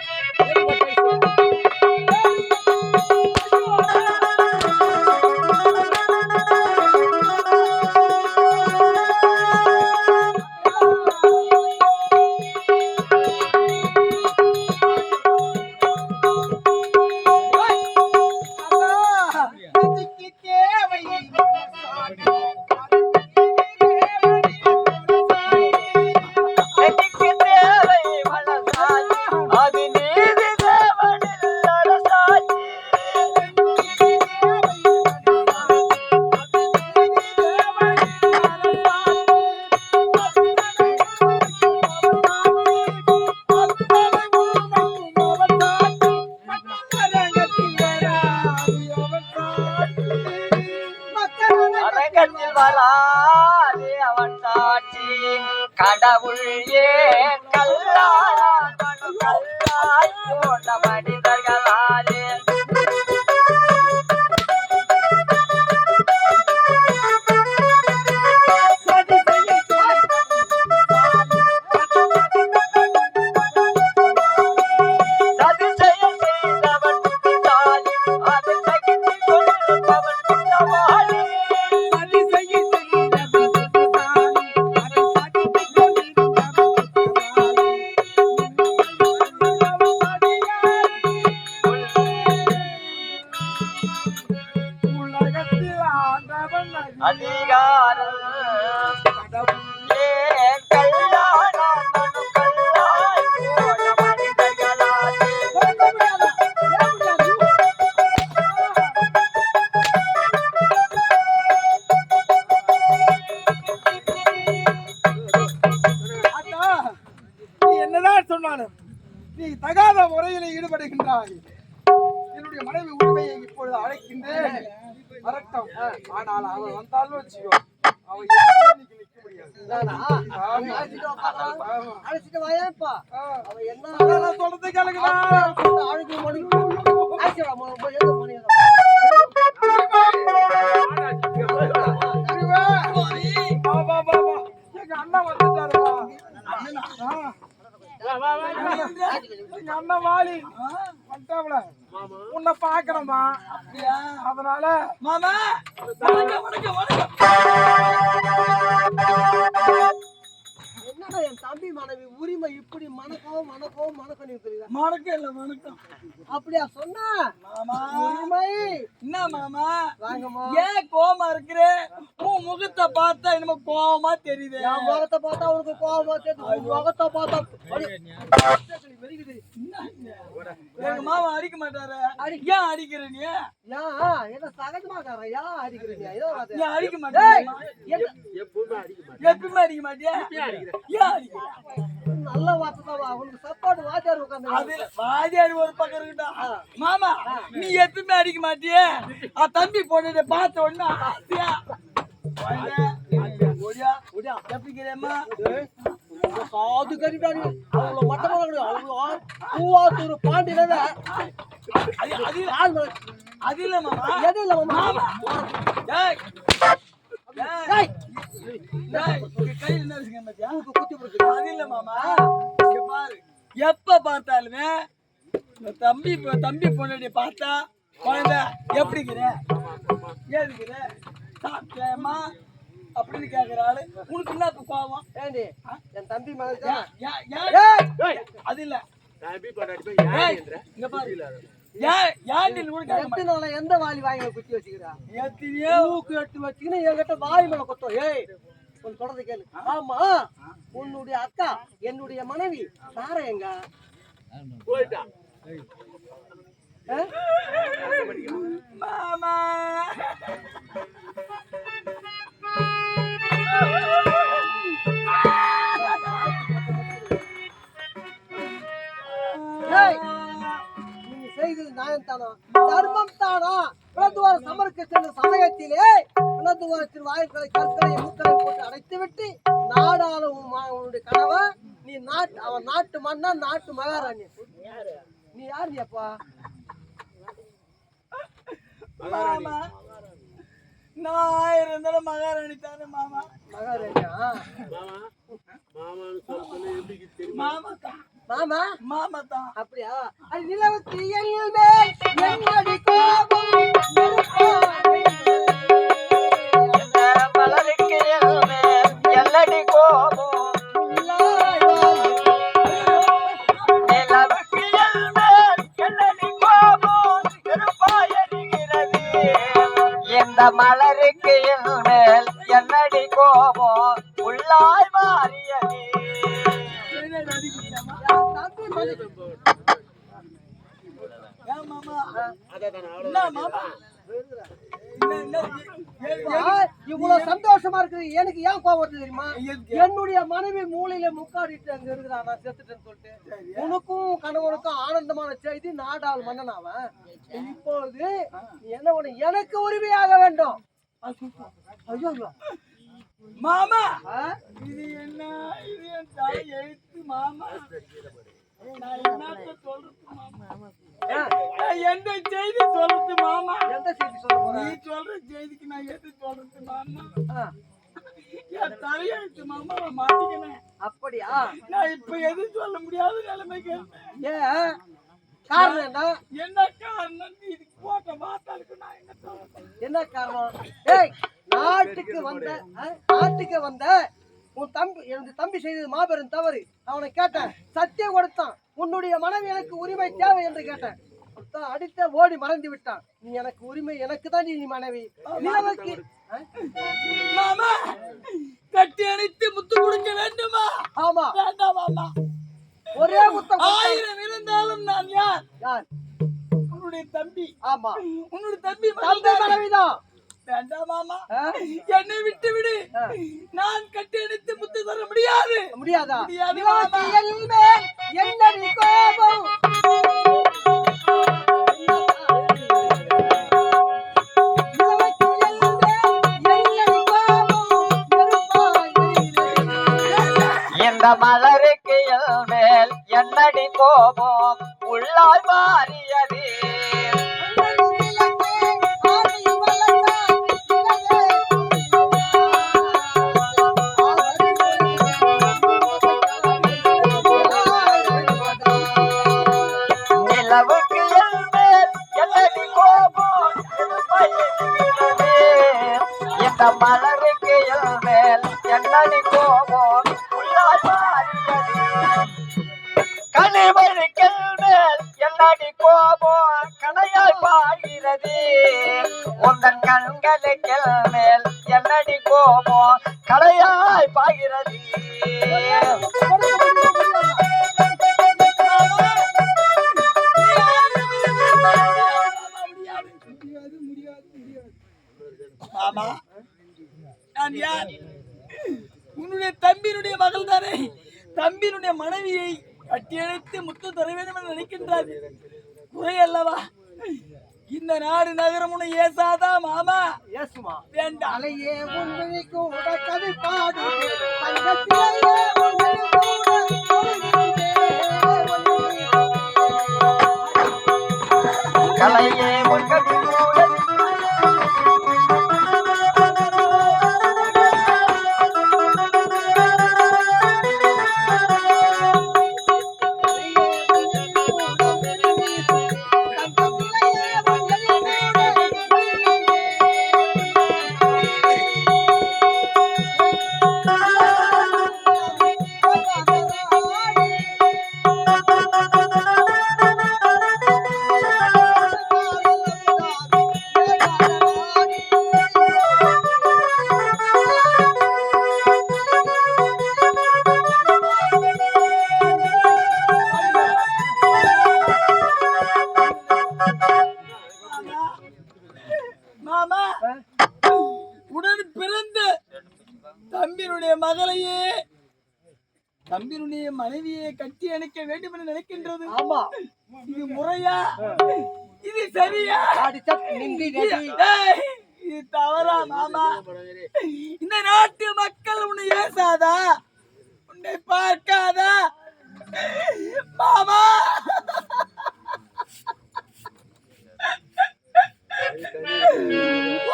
கடவுள் ஏன் கல்லாய் போன மனிதர்களாலே சதி செயல் செய்தவன் புத்திசாலி, அதை சகித்து கொள்பவன் குற்றவாளி. அதிகாரம் ஏன் கல்லான மனு கல்லாய் போன மனிதர்களாலே நீ என்னதான் சொன்னாலும் நீ தகாத முறையில் ஈடுபடுகின்றாய். என்னுடைய மனைவி உரிமையை இப்பொழுது அழைக்கின்றேன். வரட்டும். ஆனால் அவன் வந்தாலும் வச்சுக்கோ, அவன் இன்னைக்கு நிக்க முடியாது. அழைச்சிட்டு வாயேப்பா. அவன் என்ன அதெல்லாம் சொல்றது கேளுங்களா? அழுகு மணி ஆசிடா மணி எங்க அண்ணா வந்துட்டாருப்பா. எங்க அண்ணா வாலி வந்துட்டாப்ல. உன்னை பாக்கணுமா? அதனால மாமா வணக்கம் வணக்கம் வணக்கம். என்னடா என் தம்பி மனைவி உரிமை இப்படி மணக்கம் இருக்கிறீங்க? வணக்கம் இல்ல வணக்கம். அப்படியா சொன்னா மாமா உரிமை என்ன மாமா வாங்கம்மா. ஏன் கோவமா இருக்கிற? உன் முகத்தை பார்த்தா என்னமோ கோவமா தெரியுது. என் முகத்தை பார்த்தா உனக்கு கோவமா தெரியுது. உன் முகத்தை பார்த்தா வெறிக்குது. எங்க மாமா அடிக்க மாட்டாரு. ஏன் அடிக்கிற நீ? ஏன் என்ன சகஜமாக்காரன்? ஏன் அடிக்கிறீங்க? நீ அடிக்க மாட்டேன். எப்பவுமே அடிக்க மாட்டியா? ஏன் அடிக்கிற? நல்ல வார்த்தை தான். அவனுக்கு சப்பாடு வாத்தியார் உட்காந்து அதுல வாதியார் ஒரு பக்கம் இருக்கட்டும். மாமா நீ எப்பவுமே அடிக்க மாட்டியே? தம்பி பொண்ணு பார்த்த உடனே ஆசையா எப்படிக்கிறேம்மா? சாது கறிடானி அவ்வளவு மட்டமாக அவ்வளோ பூவாத்தூர் பாண்டியில அது இல்ல மாமா. எது இல்ல மாமா. ஏய் கையில் என்ன வச்சுக்க பாத்தியா? குத்தி பிடிச்சி அது இல்ல மாமா. இங்க பாரு, எப்ப பார்த்தாலுமே தம்பி பொண்ணு பார்த்தா குழந்தை எப்படிங்கிற ஏதுங்கிற சாப்பிட்டேம்மா அப்படின்னு கேக்குற ஆளு உனக்கு என்ன இப்ப கோவம்? ஏண்டி என் தம்பி மகன் அது இல்ல இங்க பாரு, எந்த வாலி வாயில குத்தி வச்சுக்கிறா? எத்தனையோ மூக்கு எடுத்து வச்சுக்கின்னு என்கிட்ட வாய் மேல கொத்தம். ஏய் உன் சொல்றது கேளு. ஆமா உன்னுடைய அக்கா என்னுடைய மனைவி சார எங்க போயிட்டா மாமா நீ செய்தது நியாயம் தானா? தர்மம் தானா? குலத்துவார சமருக்கு சென்ற சமயத்திலே குலத்துவாரத்தின் வாயில்களை கற்களை மூக்களை போட்டு அடைத்து விட்டு நாடாளும் உன்னுடைய கனவை நீ அவன் நாட்டு மன்னா நாட்டு மகாராணி. நீ யார்? நீ அப்பா மாமா நான் 1000 இருந்தாலும் மகாராணி தானே மாமா. மகாராணியா? மாமா தான் மாமா மாமா தான். அப்படியா? அது நிலவுக்கு எல்மேல் என்னடி கோபம் மலருக்கு எல்லடி கோபம் நிலவுக்கு எல்லடி கோபம் இருப்பாயிருக்கிறது. இந்த மலருக்கு மேல் என்னடி கோபம் உள்ளாய் மாறியது. ஏன் மாமா? என்ன மாமா? இவ்வளவு சந்தோஷமா இருக்குது. எனக்கு ஏன் கோபம் வருது தெரியுமா? என்னுடைய மனைவி மூலையில முக்காடிட்டு அங்க இருக்கிறா, நான் செத்துட்டேன்னு சொல்லிட்டு. உனக்கும் கணவனுக்கும் ஆனந்தமான செய்தி, நாடாள் மன்னனாவன். இப்பொழுது என்ன பண்ண? எனக்கு உரிமையாக வேண்டும். ஐயோ மாமா இது என்ன? இது என் தாய் எழுத்து மாமா. நான் என்னத்த சொல்றது மாமா? எந்த செய்தி சொல்றது மாமா? எந்த செய்தி சொல்ல போற? நீ சொல்ற செய்திக்கு நான் எது சொல்றது மாமா? என் தலையெழுத்து மாமா, நான் மாட்டிக்கினேன். அப்படியா? நான் இப்ப எது சொல்ல முடியாத நிலைமைக்கு. ஏன் காரணம் என்ன? என்ன காரணம்? இதுக்கு போட்ட வார்த்தைக்கு நான் என்ன சொல்றேன்? என்ன காரணம்? ஏய் நாட்டுக்கு வந்த உன் தம்பி, எனது தம்பி செய்தது மாபெரும் தவறு. அவனை கேட்டேன், சத்தியம் கொடுத்தான். உன்னுடைய மனைவி எனக்கு உரிமை தேவை என்று கேட்டேன். அடித்த ஓடி மறைந்து விட்டான். நீ எனக்கு உரிமை, எனக்கு தான் நீ மனைவி. நிலவுக்கு மாமா கட்டி அணைத்து முத்து கொடுக்க வேண்டுமா? ஆமா வேண்டாம் மாமா. ஒரே முத்தம். 1000 இருந்தாலும் நான் யார்? யார்? உன்னுடைய தம்பி. ஆமா உன்னுடைய தம்பி மனைவிதான். வேண்டாம் மாமா, என்னை விட்டு விடு. நான் கட்டி அணைத்து முத்து தர முடியாது. முடியாதா? முடியாது மாமா. என்னடி கோபம் மலருக்கு மேல் என்னடி கோபம் உள்ளால் மாறியது நிலவுக்கு மேல் என்னடி கோபம் இந்த மலருக்கு மேல் என்னடி கோபம் உள்ளால் மாறியது கனிமொழிக்கு மேல் என்னடி கோபம் கனையால் பாய்கிறது உந்தன் கண்களுக்கு மேல் என்னடி கோபம் கடையாய் பாய்கிறது மாமா நான் யார்? உன்னுடைய தம்பியினுடைய மகள் தானே. தம்பியினுடைய மனைவியை கட்டியழைத்து முத்து தர வேண்டும் என்று நினைக்கின்றார். குறை அல்லவா? இந்த நாடு நகரம் உன்னை ஏசாதா மாமா? ஏசுமா வேண்டாம். அலையே உன்னை கூட கவி பாடு கலையே மாமா உடன் பிறந்த தம்பியினுடைய மகளையே தம்பியினுடைய மனைவியை கட்டி அணைக்க வேண்டும் என்று நினைக்கின்றது. ஆமா இது முறையா? இது சரியா? இது தவறா மாமா? இந்த நாட்டு மக்கள் உன்னை ஏசாதா? உன்னை பார்க்காதா மாமா?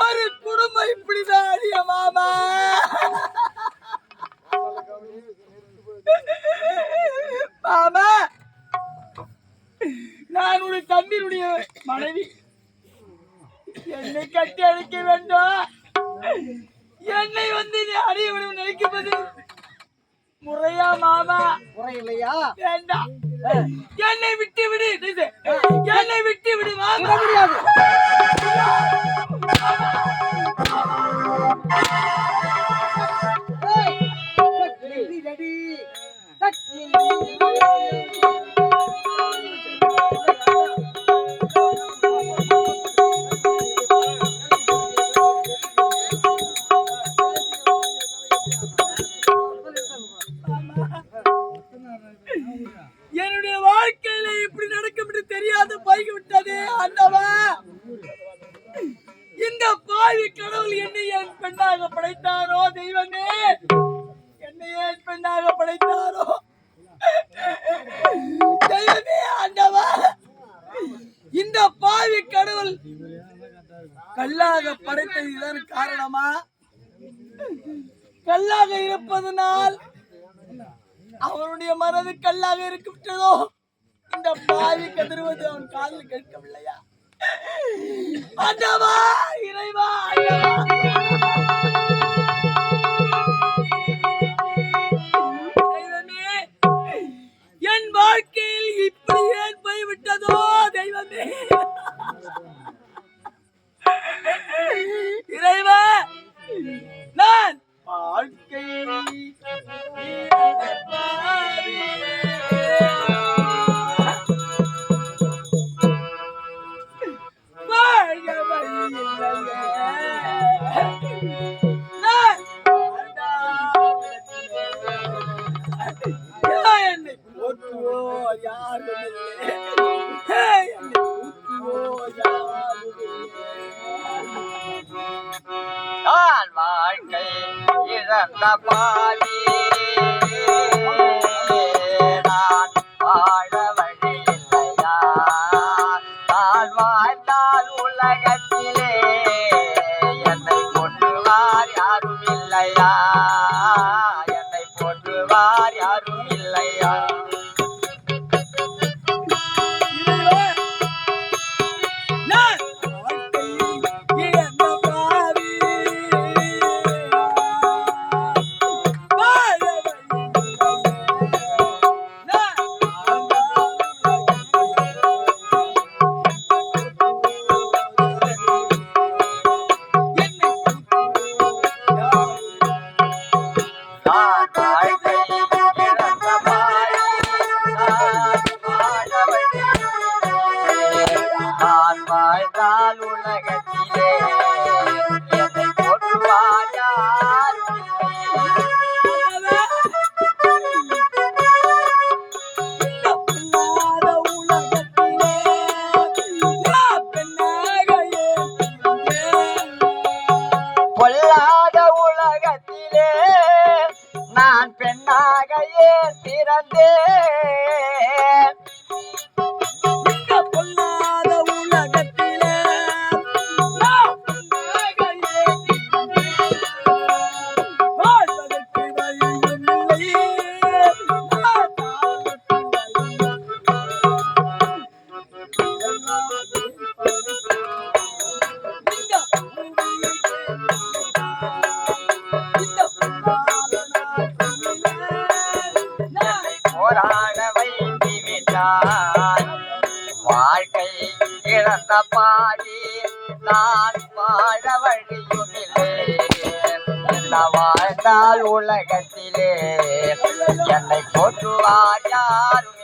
ஒரு குடும்பம் இப்படிதான் அழிய மாமா. மாமா நான் உடைய தம்பியினுடைய மனைவி. என்னை கட்டி அழைக்க வேண்டும். என்னை வந்து நீ அடைய வேண்டும் நினைக்கும்போது முறையா மாமா? முறை இல்லையா? வேண்டாம். என்னை விட்டு விடு. என்னை விட்டு விடு மாமா. முடியாது. என்னுடைய வாழ்க்கையில இப்படி நடக்கும் என்று தெரியாது போய்விட்டது அண்ணவா. இந்த பாவி கடவுள் என்னை ஏன் பெண்ணாக படைத்தாரோ தெய்வமே? என்னை ஏன் பெண்ணாக படைத்தாரோ தெய்வமே அண்ணவா? இந்த பாவி கடவுள் கல்லாக படைத்தது இதன் காரணமா? கல்லாக இருப்பதனால் அவனுடைய மனது கல்லாக இருக்கின்றதோ? இந்த பாவி கதறுவது அவன் காதில் கேட்கவில்லையா? ஆண்டவா, இறைவா, தெய்வமே, என் வாழ்க்கையில் இப்படி ஏன் போய்விட்டதோ தெய்வமே? இறைவா, நான் வாழ்க்கை என்னை போற்றுவோ யாரும் வாழ்க்கை இழந்த பாதி வாழ வைத்து விட்டார். வாழ்க்கை இழந்த பாடி நான் வாழ வழியுமில்லை. என்ன வாழ்ந்தால் உலகத்திலே என்னை போற்றுவார் யாரும்